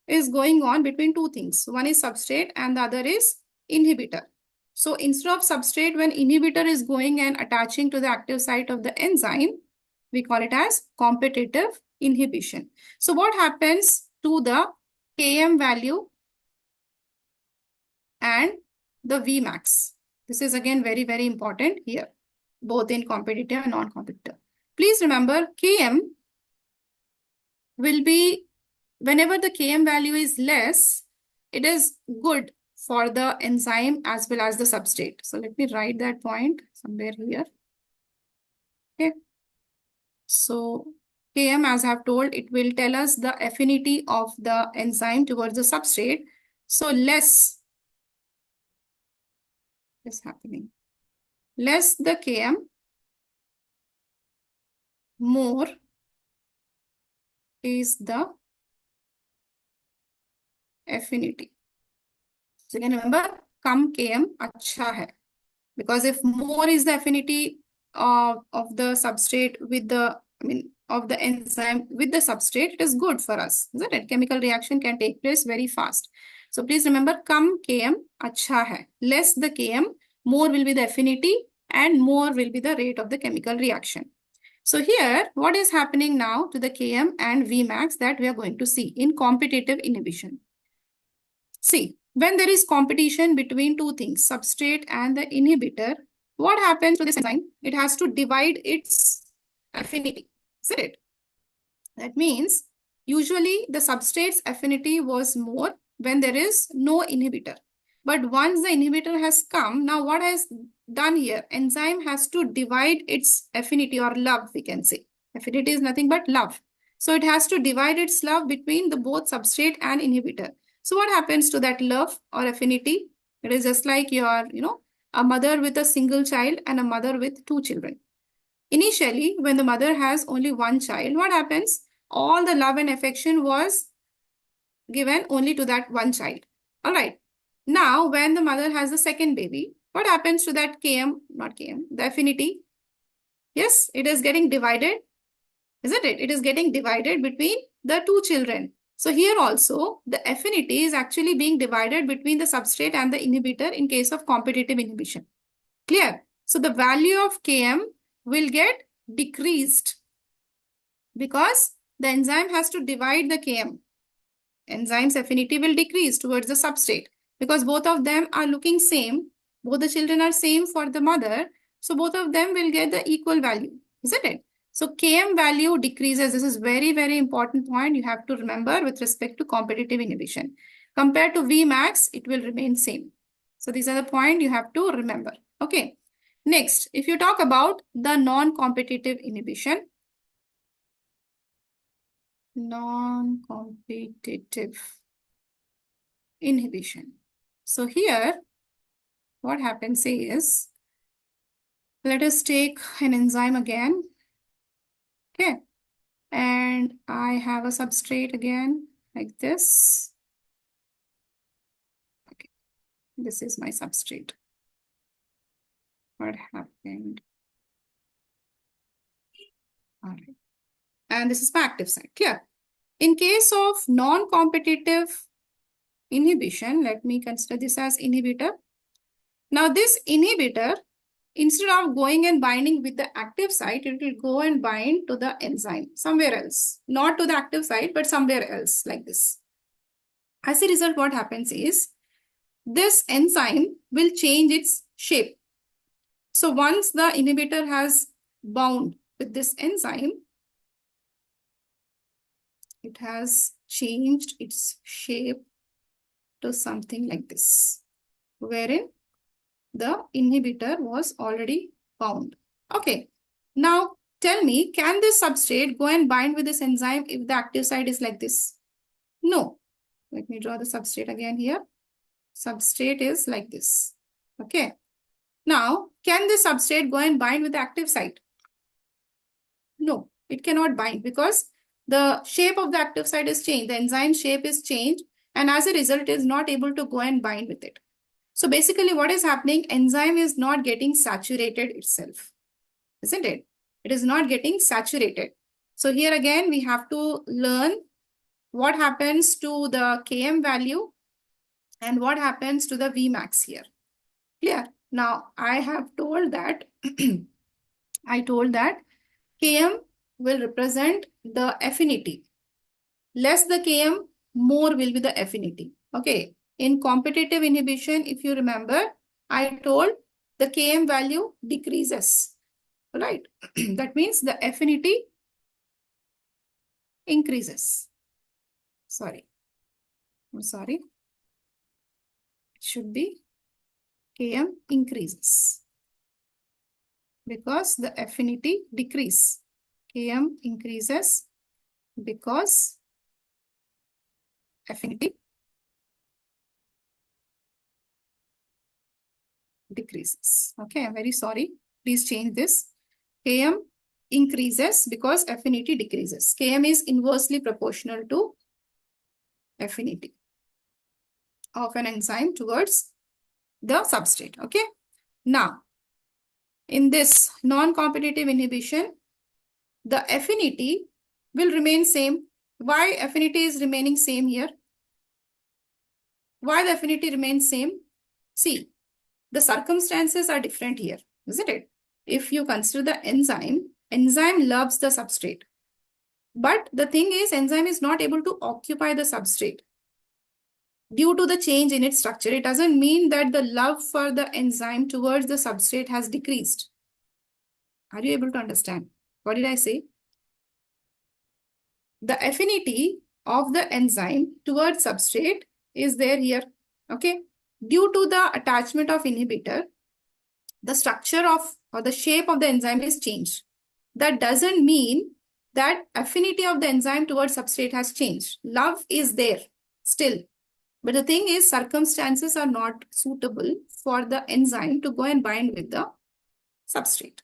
is going on between two things. One is substrate and the other is inhibitor. So instead of substrate, when inhibitor is going and attaching to the active site of the enzyme, we call it as competitive inhibition. So what happens to the Km value and the Vmax? This is again very, very important here, both in competitive and non-competitive. Please remember, Km will be, whenever the Km value is less, it is good for the enzyme as well as the substrate. So let me write that point somewhere here. Okay. So Km, as I have told, it will tell us the affinity of the enzyme towards the substrate. So less is happening. Less the Km, more is the affinity. So you can remember, kam Km अच्छा है. Because if more is the affinity of the substrate with the, of the enzyme with the substrate, it is good for us, isn't it? Chemical reaction can take place very fast. So please remember, kam Km अच्छा है. Less the Km, more will be the affinity and more will be the rate of the chemical reaction. So here, what is happening now to the Km and Vmax that we are going to see in competitive inhibition? See, when there is competition between two things, substrate and the inhibitor, what happens to this enzyme? It has to divide its affinity, isn't it? That means usually the substrate's affinity was more when there is no inhibitor. But once the inhibitor has come, now what has done here? Enzyme has to divide its affinity or love, we can say. Affinity is nothing but love. So it has to divide its love between the both substrate and inhibitor. So what happens to that love or affinity? It is just like your, a mother with a single child and a mother with two children. Initially, when the mother has only one child, what happens? All the love and affection was given only to that one child. All right. Now, when the mother has the second baby, what happens to that KM, not KM, the affinity? Yes, it is getting divided, isn't it? It is getting divided between the two children. So here also, the affinity is actually being divided between the substrate and the inhibitor in case of competitive inhibition. Clear? So the value of Km will get decreased because the enzyme has to divide the Km. Enzyme's affinity will decrease towards the substrate because both of them are looking same. Both the children are same for the mother. So both of them will get the equal value, isn't it? So Km value decreases. This is very, very important point you have to remember with respect to competitive inhibition. Compared to Vmax, it will remain same. So these are the point you have to remember. Okay. Next, if you talk about the non-competitive inhibition, non-competitive inhibition. So here, what happens is, let us take an enzyme again. Okay. And I have a substrate again, like this. Okay. This is my substrate. What happened? All right. And this is my active site. Clear? In case of non-competitive inhibition, let me consider this as inhibitor. Now this inhibitor, instead of going and binding with the active site, it will go and bind to the enzyme somewhere else. Not to the active site, but somewhere else like this. As a result, what happens is, this enzyme will change its shape. So once the inhibitor has bound with this enzyme, it has changed its shape to something like this, wherein the inhibitor was already bound. Okay. Now, tell me, can this substrate go and bind with this enzyme if the active site is like this? No. Let me draw the substrate again here. Substrate is like this. Okay. Now, can this substrate go and bind with the active site? No, it cannot bind because the shape of the active site is changed. The enzyme shape is changed, and as a result, it is not able to go and bind with it. So basically what is happening, enzyme is not getting saturated itself, isn't it? It is not getting saturated. So here again, we have to learn what happens to the Km value and what happens to the Vmax here. Clear? Now, I have told that, I told that Km will represent the affinity. Less the Km, more will be the affinity. Okay. In competitive inhibition, if you remember, I told the Km value decreases. Right? That means the affinity increases. Sorry. I'm sorry. It should be Km increases. because the affinity decrease. Km increases because affinity decreases. Okay, I'm very sorry. Please change this. Km increases because affinity decreases. Km is inversely proportional to affinity of an enzyme towards the substrate. Okay. Now, in this non-competitive inhibition, the affinity will remain same. Why affinity is remaining same here? Why the affinity remains same? See, the circumstances are different here, isn't it? If you consider the enzyme loves the substrate. But the thing is, enzyme is not able to occupy the substrate due to the change in its structure. It doesn't mean that the love for the enzyme towards the substrate has decreased. Are you able to understand? What did I say? The affinity of the enzyme towards substrate is there here. Okay. Due to the attachment of inhibitor, the structure of or the shape of the enzyme is changed. That doesn't mean that affinity of the enzyme towards substrate has changed. Love is there still. But the thing is, circumstances are not suitable for the enzyme to go and bind with the substrate.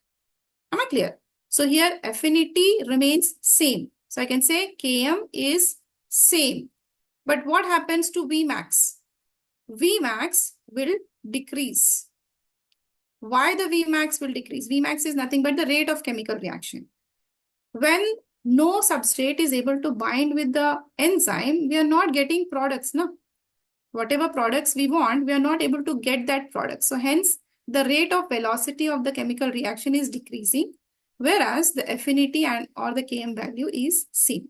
Am I clear? So here affinity remains same. So I can say Km is same. But what happens to Vmax? Vmax will decrease. Why the Vmax will decrease? Vmax is nothing but the rate of chemical reaction. When no substrate is able to bind with the enzyme, we are not getting products. No? Whatever products we want, we are not able to get that product. So hence, the rate of velocity of the chemical reaction is decreasing, whereas the affinity and or the Km value is same.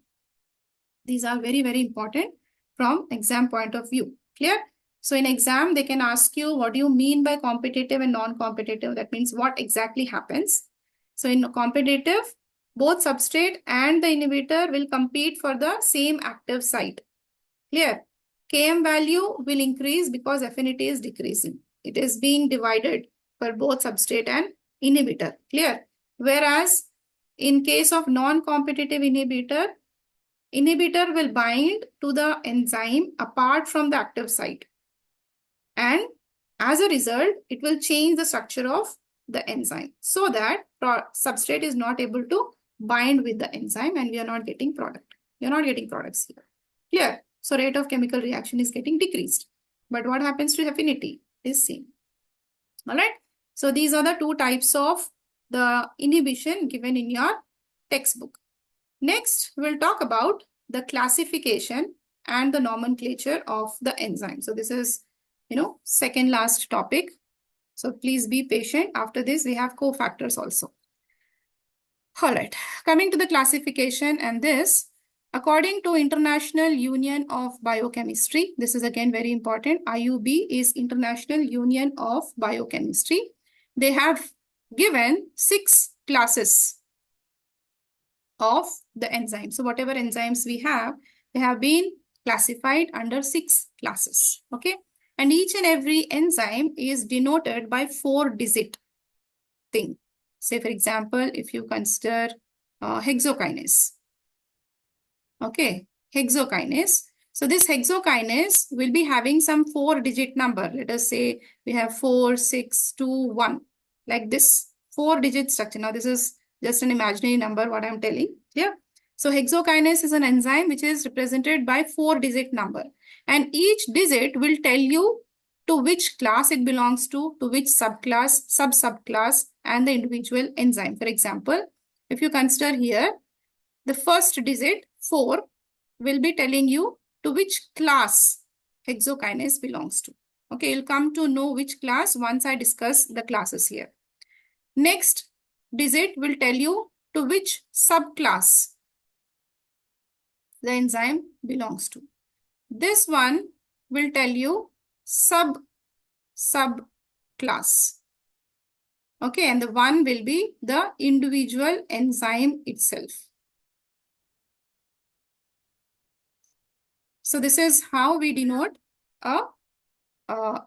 These are very, very important from exam point of view. Clear? So in exam, they can ask you, what do you mean by competitive and non-competitive? That means what exactly happens. So in competitive, both substrate and the inhibitor will compete for the same active site. Clear? Km value will increase because affinity is decreasing. It is being divided for both substrate and inhibitor. Clear? Whereas in case of non-competitive inhibitor, inhibitor will bind to the enzyme apart from the active site. And as a result, it will change the structure of the enzyme so that substrate is not able to bind with the enzyme and we are not getting product. You're not getting products here. Clear? So rate of chemical reaction is getting decreased. But what happens to affinity is same. All right. So these are the two types of the inhibition given in your textbook. Next, we'll talk about the classification and the nomenclature of the enzyme. So this is, second last topic. So please be patient. After this, we have cofactors also. All right. Coming to the classification and this, according to International Union of Biochemistry, this is again very important. IUB is International Union of Biochemistry. They have given 6 classes of the enzyme. So whatever enzymes we have, they have been classified under 6 classes. Okay. And each and every enzyme is denoted by 4-digit thing. Say, for example, if you consider hexokinase. Okay, hexokinase. So this hexokinase will be having some 4-digit number. Let us say we have 4, 6, 2, 1. Like this 4-digit structure. Now this is just an imaginary number, what I'm telling. Yeah. So hexokinase is an enzyme which is represented by 4-digit number. And each digit will tell you to which class it belongs to which subclass, sub-subclass, and the individual enzyme. For example, if you consider here, the first digit, 4, will be telling you to which class hexokinase belongs to. Okay, you'll come to know which class once I discuss the classes here. Next digit will tell you to which subclass the enzyme belongs to. This one will tell you subclass. Okay, and the one will be the individual enzyme itself. So this is how we denote a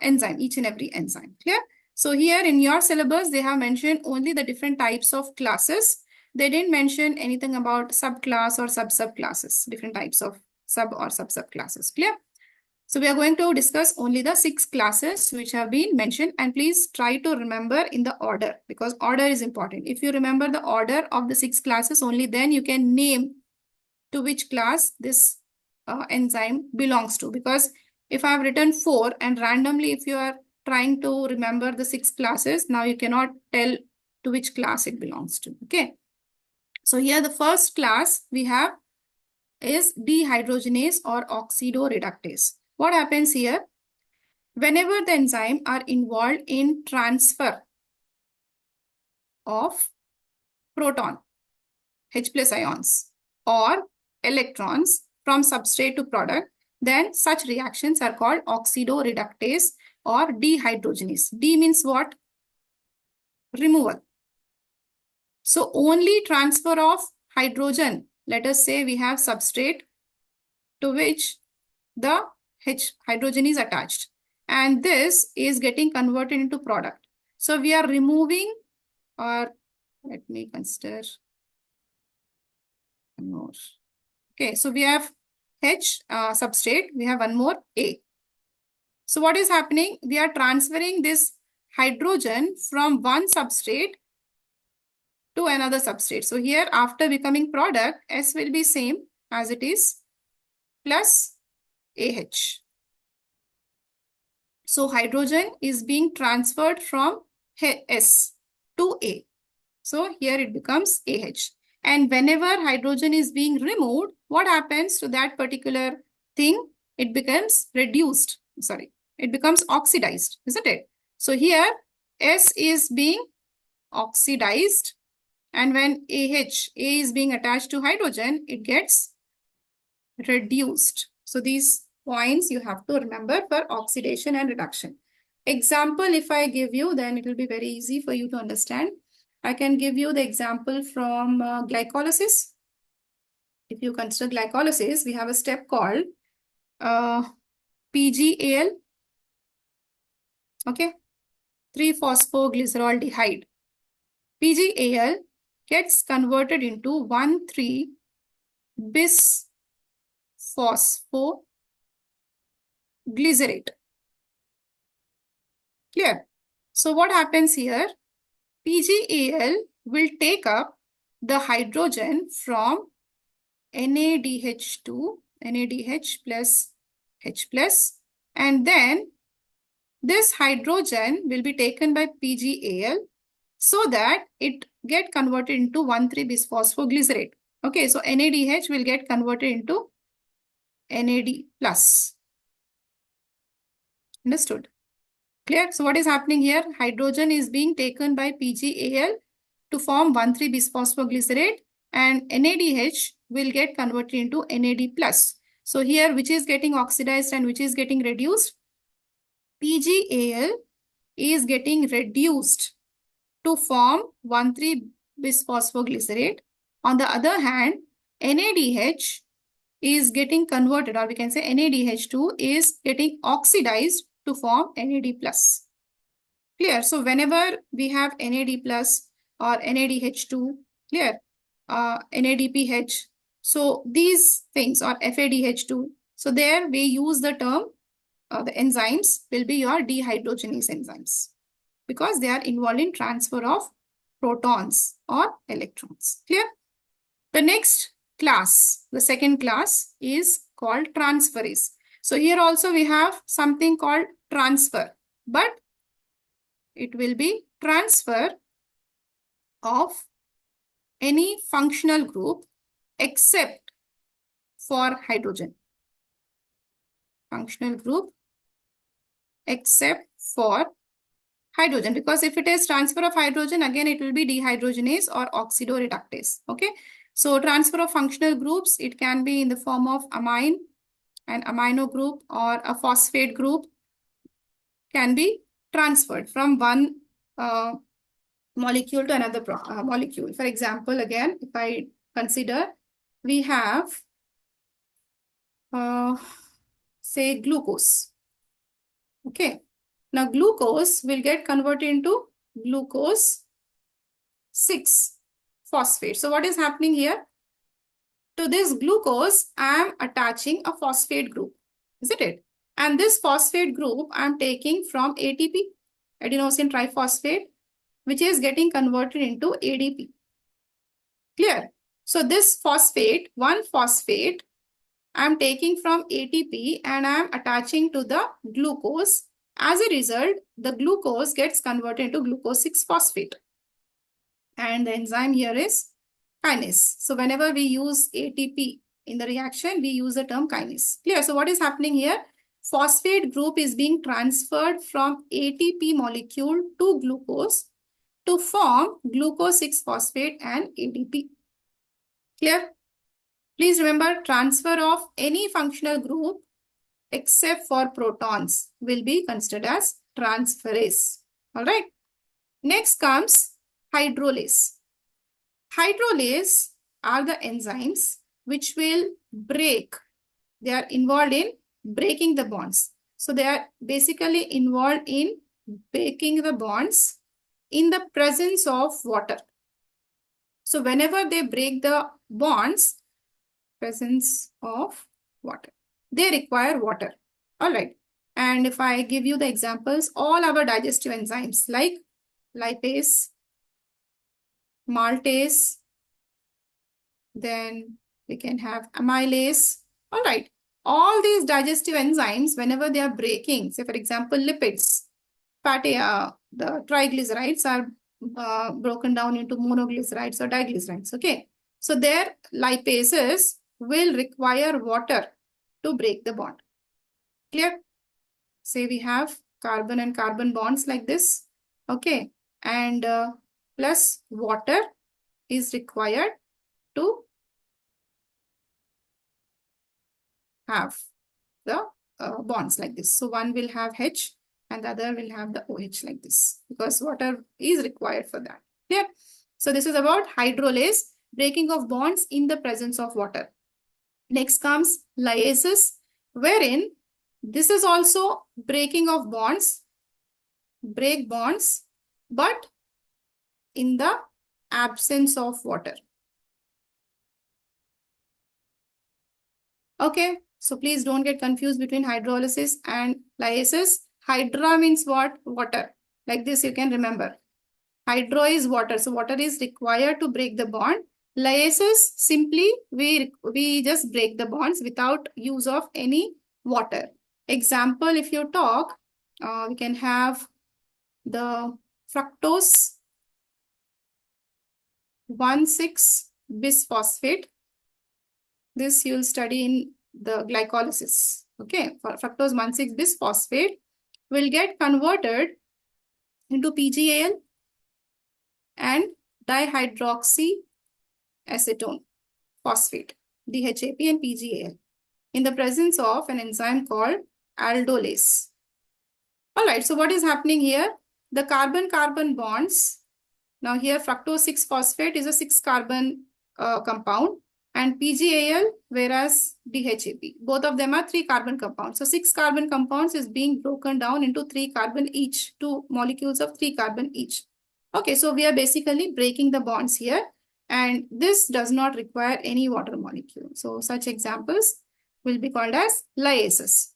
enzyme, each and every enzyme. Clear? So here in your syllabus, they have mentioned only the different types of classes. They didn't mention anything about subclass or sub-subclasses, different types of sub or sub-subclasses. Clear? So we are going to discuss only the 6 classes which have been mentioned, and please try to remember in the order because order is important. If you remember the order of the 6 classes, only then you can name to which class this enzyme belongs to. Because if I have written 4 and randomly if you are trying to remember the 6 classes, now you cannot tell to which class it belongs to. Okay. So here the first class we have is dehydrogenase or oxidoreductase. What happens here? Whenever the enzyme are involved in transfer of proton, H plus ions, or electrons from substrate to product, then such reactions are called oxidoreductase or dehydrogenase. D means what? Removal. So only transfer of hydrogen, let us say we have substrate to which the hydrogen is attached, and this is getting converted into product. So we are removing, or let me consider one more. Okay, so we have H substrate, we have one more A. So what is happening? We are transferring this hydrogen from one substrate to another substrate. So here after becoming product, S will be same as it is plus AH. So hydrogen is being transferred from S to A. So here it becomes AH. And whenever hydrogen is being removed, what happens to that particular thing? It becomes reduced. Sorry, it becomes oxidized, isn't it? So here S is being oxidized, and when AH, A is being attached to hydrogen, it gets reduced. So these points you have to remember for oxidation and reduction. Example, if I give you, then it will be very easy for you to understand. I can give you the example from glycolysis. If you consider glycolysis, we have a step called PGAL, okay, 3-phosphoglyceraldehyde. PGAL gets converted into 1,3-bisphosphoglycerate. Clear? So what happens here? PGAL will take up the hydrogen from NADH2, NADH plus H plus, and then this hydrogen will be taken by PGAL so that it get converted into 1,3-bisphosphoglycerate. Okay, so NADH will get converted into NAD plus. Understood? Clear? So what is happening here? Hydrogen is being taken by PGAL to form 1,3-bisphosphoglycerate, and NADH will get converted into NAD plus. So here, which is getting oxidized and which is getting reduced? PGAL is getting reduced to form 1,3-bisphosphoglycerate. On the other hand, NADH is getting converted, or we can say NADH2 is getting oxidized to form NAD plus. Clear? So whenever we have NAD plus or NADH2, clear? NADPH. So these things, or FADH2. So there we use the term, the enzymes will be your dehydrogenase enzymes because they are involved in transfer of protons or electrons. Clear? The next class, the second class is called transferase. So here also we have something called transfer, but it will be transfer of any functional group except for hydrogen. Functional group except for hydrogen, because if it is transfer of hydrogen, again it will be dehydrogenase or oxidoreductase. Okay, so transfer of functional groups, it can be in the form of amine, an amino group, or a phosphate group can be transferred from one molecule to another molecule. For example, again, if I consider, we have say glucose. Okay, Now glucose will get converted into glucose 6-phosphate. So what is happening here? To this glucose, I am attaching a phosphate group, isn't it? And this phosphate group I am taking from ATP, adenosine triphosphate, which is getting converted into ADP. Clear? So this phosphate, one phosphate, I am taking from ATP and I am attaching to the glucose. As a result, the glucose gets converted into glucose 6-phosphate. And the enzyme here is kinase. So whenever we use ATP in the reaction, we use the term kinase. Clear? So what is happening here? Phosphate group is being transferred from ATP molecule to glucose to form glucose 6-phosphate and ADP. Clear? Please remember, transfer of any functional group except for protons will be considered as transferase. All right. Next comes hydrolase. Hydrolase are the enzymes which will break. They are involved in breaking the bonds. So they are basically involved in breaking the bonds in the presence of water. So whenever they break the bonds, presence of water, they require water. All right. And if I give you the examples, all our digestive enzymes like lipase, maltase, then we can have amylase. All right. All these digestive enzymes, whenever they are breaking, say for example, lipids, fatty, the triglycerides are broken down into monoglycerides or diglycerides. Okay. So their lipases will require water to break the bond. Clear? Say we have carbon and carbon bonds like this. Okay. And plus water is required to have the bonds like this. So one will have H and the other will have the OH like this because water is required for that. Clear? So this is about hydrolase, breaking of bonds in the presence of water. Next comes lyases, wherein this is also breaking of bonds, break bonds, but in the absence of water. Okay, so please don't get confused between hydrolysis and lyases. Hydra means what? Water. Like this you can remember. Hydro is water. So water is required to break the bond. Lyases, simply we just break the bonds without use of any water. Example, if you talk, we can have the fructose 1,6-bisphosphate. This you'll study in the glycolysis. Okay, for fructose 1,6-bisphosphate will get converted into PGAL and dihydroxyacetone phosphate, DHAP and PGAL, in the presence of an enzyme called aldolase. All right, so what is happening here? The carbon-carbon bonds. Now here fructose 6-phosphate is a 6-carbon compound and PGAL, whereas DHAP. Both of them are 3-carbon compounds. So 6-carbon compounds is being broken down into 3-carbon each, 2 molecules of 3-carbon each. Okay, so we are basically breaking the bonds here and this does not require any water molecule. So such examples will be called as lyases.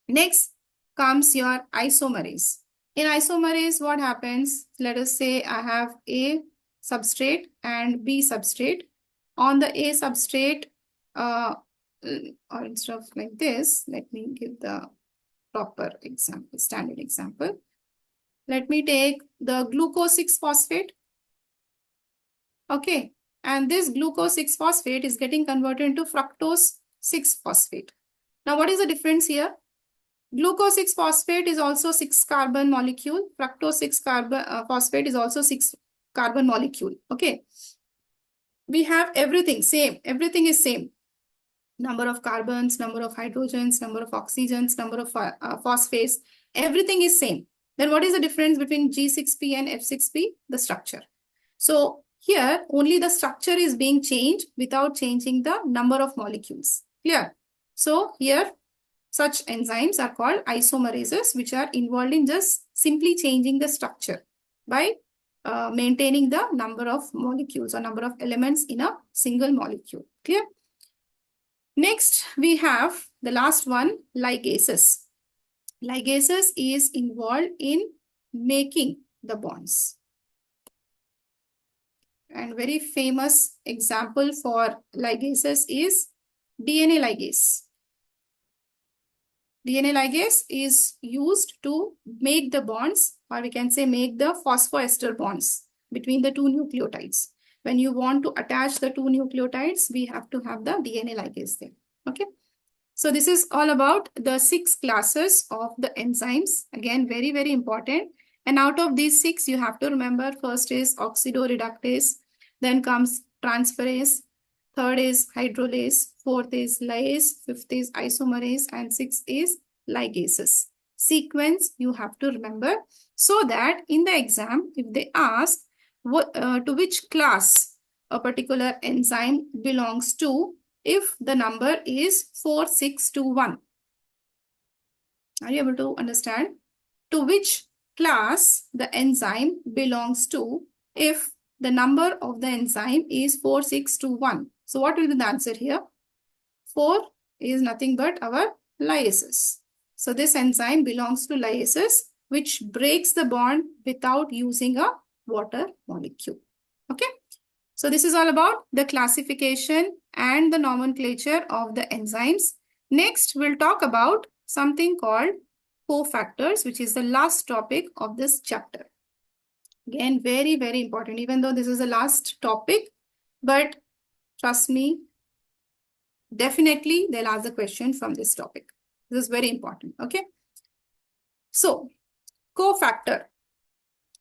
Next comes your isomerase. In isomerase, what happens? Let us say I have A substrate and B substrate. On the A substrate, or instead of like this, let me give the proper example, standard example. Let me take the glucose 6-phosphate. Okay. And this glucose 6-phosphate is getting converted into fructose 6-phosphate. Now, what is the difference here? Glucose 6-phosphate is also 6-carbon molecule. Fructose 6-phosphate is also 6-carbon molecule. Okay. We have everything same. Everything is same. Number of carbons, number of hydrogens, number of oxygens, number of phosphates. Everything is same. Then what is the difference between G6P and F6P? The structure. So here only the structure is being changed without changing the number of molecules. Clear? So here Such enzymes are called isomerases, which are involved in just simply changing the structure by maintaining the number of molecules or number of elements in a single molecule. Clear? Next, we have the last one, ligases. Ligases is involved in making the bonds. And very famous example for ligases is DNA ligase. DNA ligase is used to make the bonds, or we can say make the phosphoester bonds between the two nucleotides. When you want to attach the two nucleotides, we have to have the DNA ligase there. Okay. So this is all about the 6 classes of the enzymes. Again, very, very important. And out of these 6, you have to remember first is oxidoreductase, then comes transferase, third is hydrolase, fourth is lyase, fifth is isomerase, and sixth is ligases. Sequence you have to remember so that in the exam, if they ask to which class a particular enzyme belongs to, if the number is 4621. Are you able to understand? To which class the enzyme belongs to if the number of the enzyme is 4621. So what will be the answer here? 4 is nothing but our lyases. So this enzyme belongs to lyases, which breaks the bond without using a water molecule. Okay. So this is all about the classification and the nomenclature of the enzymes. Next, we'll talk about something called cofactors, which is the last topic of this chapter. Again, very, very important, even though this is the last topic, but trust me, definitely they'll ask the question from this topic. This is very important, okay? So, cofactor.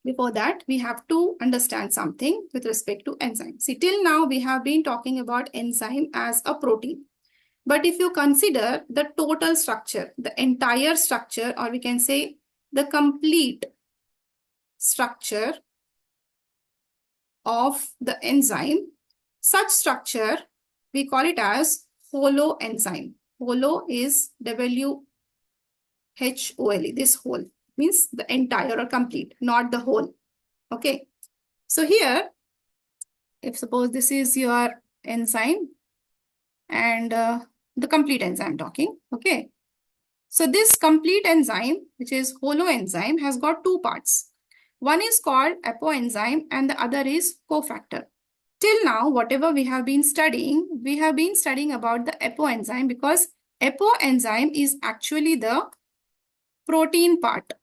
Before that, we have to understand something with respect to enzyme. See, till now, we have been talking about enzyme as a protein. But if you consider the total structure, the entire structure, or we can say the complete structure of the enzyme, such structure, we call it as holo enzyme. Holo is W-H-O-L-E, this whole. Means the entire or complete, not the whole. Okay. So here, if suppose this is your enzyme and the complete enzyme talking. Okay. So this complete enzyme, which is holo enzyme, has got 2 parts. One is called apoenzyme and the other is cofactor. Till now, whatever we have been studying about the apoenzyme because apoenzyme is actually the protein part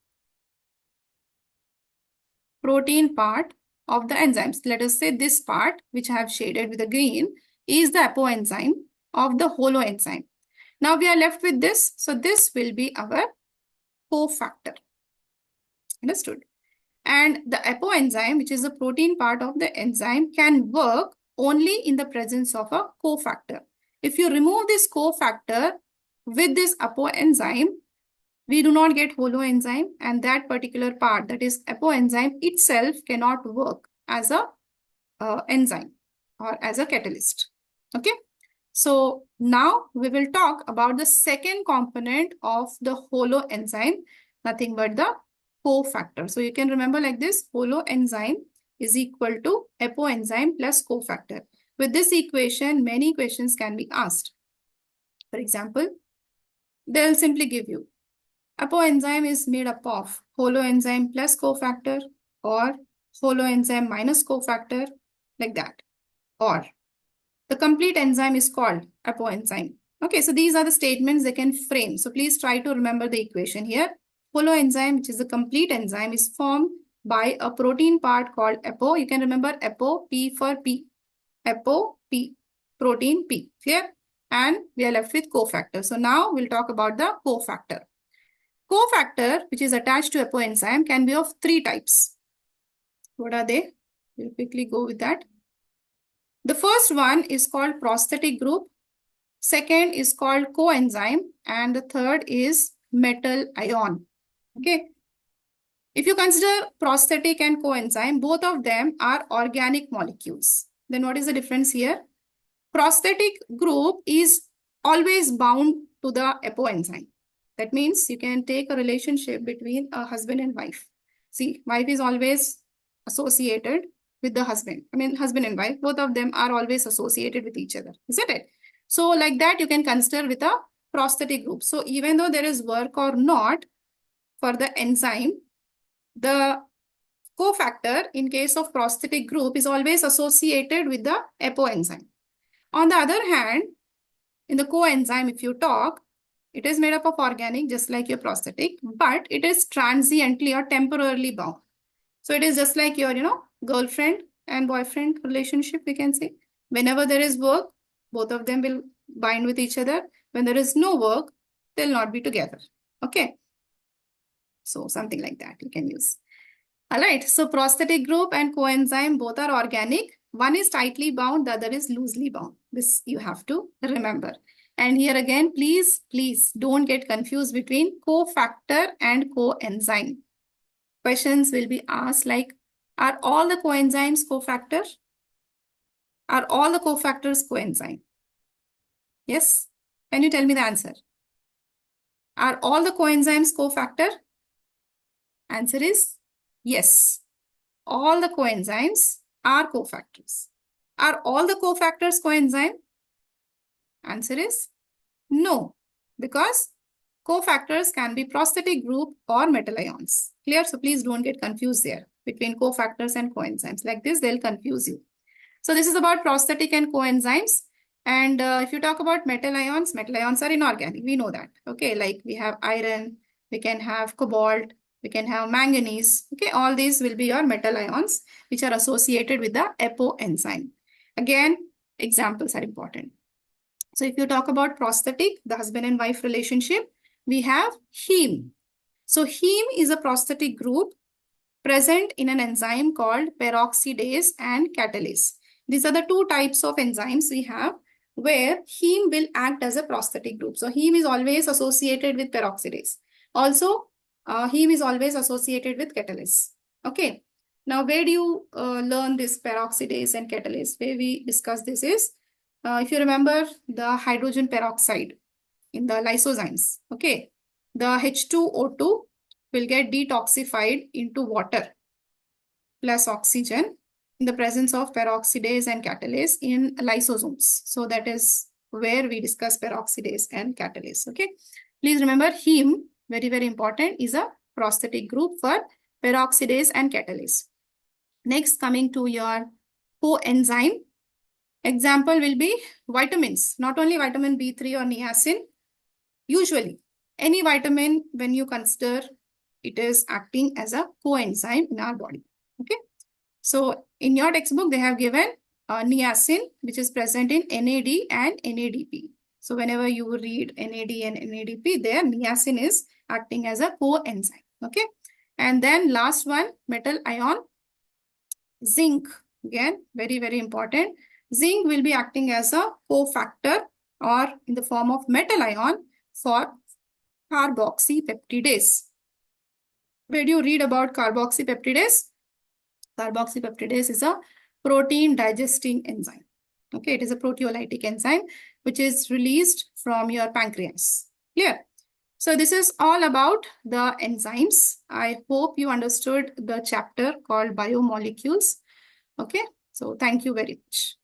of the enzymes. Let us say this part, which I have shaded with the green, is the apoenzyme of the holo enzyme. Now we are left with this. So this will be our cofactor. Understood? And the apoenzyme, which is the protein part of the enzyme, can work only in the presence of a cofactor. If you remove this cofactor with this apoenzyme, we do not get holo enzyme, and that particular part, that is apoenzyme itself, cannot work as a enzyme or as a catalyst. Okay. So now we will talk about the second component of the holo enzyme, nothing but the cofactor. So you can remember like this, holo enzyme is equal to apoenzyme plus cofactor. With this equation, many questions can be asked. For example, they'll simply give you apoenzyme is made up of holo enzyme plus cofactor or holo enzyme minus cofactor, like that. Or the complete enzyme is called apoenzyme. Okay, so these are the statements they can frame. So please try to remember the equation here. Holo enzyme, which is the complete enzyme, is formed by a protein part called apo. You can remember apo, P for P. Apo, P, protein P. Here, and we are left with cofactor. So now we'll talk about the cofactor. Cofactor, which is attached to apoenzyme, can be of 3 types. What are they? We'll quickly go with that. The first one is called prosthetic group. Second is called coenzyme. And the third is metal ion. Okay. If you consider prosthetic and coenzyme, both of them are organic molecules. Then what is the difference here? Prosthetic group is always bound to the apoenzyme. That means you can take a relationship between a husband and wife. See, wife is always associated with the husband. I mean, husband and wife, both of them are always associated with each other, isn't it? So like that, you can consider with a prosthetic group. So even though there is work or not for the enzyme, the cofactor in case of prosthetic group is always associated with the apoenzyme. On the other hand, in the coenzyme, if you talk, it is made up of organic, just like your prosthetic, but it is transiently or temporarily bound. So it is just like your, girlfriend and boyfriend relationship, we can say. Whenever there is work, both of them will bind with each other. When there is no work, they'll not be together. Okay. So something like that you can use. All right. So prosthetic group and coenzyme both are organic. One is tightly bound, the other is loosely bound. This you have to remember. And here again, please don't get confused between cofactor and coenzyme. Questions will be asked like, are all the coenzymes cofactor? Are all the cofactors coenzyme? Yes? Can you tell me the answer? Are all the coenzymes cofactor? Answer is yes. All the coenzymes are cofactors. Are all the cofactors coenzyme? Answer is no, because cofactors can be prosthetic group or metal ions. Clear? So please don't get confused there between cofactors and coenzymes. Like this, they'll confuse you. So this is about prosthetic and coenzymes. And if you talk about metal ions are inorganic. We know that. Okay, like we have iron, we can have cobalt, we can have manganese. Okay, all these will be your metal ions which are associated with the apoenzyme. Again, examples are important. So if you talk about prosthetic, the husband and wife relationship, we have heme. So heme is a prosthetic group present in an enzyme called peroxidase and catalase. These are the two types of enzymes we have where heme will act as a prosthetic group. So heme is always associated with peroxidase. Also, heme is always associated with catalase. Okay. Now, where do you learn this peroxidase and catalase? Where we discuss this is, if you remember the hydrogen peroxide in the lysozymes, okay, the H2O2 will get detoxified into water plus oxygen in the presence of peroxidase and catalase in lysosomes. So that is where we discuss peroxidase and catalase, okay. Please remember heme, very, very important, is a prosthetic group for peroxidase and catalase. Next, coming to your coenzyme. Example will be vitamins, not only vitamin B3 or niacin. Usually, any vitamin, when you consider, it is acting as a coenzyme in our body. Okay. So in your textbook, they have given niacin, which is present in NAD and NADP. So whenever you read NAD and NADP, there niacin is acting as a coenzyme. Okay. And then last one, metal ion, zinc. Again, very, very important. Zinc will be acting as a cofactor or in the form of metal ion for carboxypeptidase. Where do you read about carboxypeptidase? Carboxypeptidase is a protein digesting enzyme. Okay, it is a proteolytic enzyme which is released from your pancreas. Clear? So this is all about the enzymes. I hope you understood the chapter called biomolecules. Okay, so thank you very much.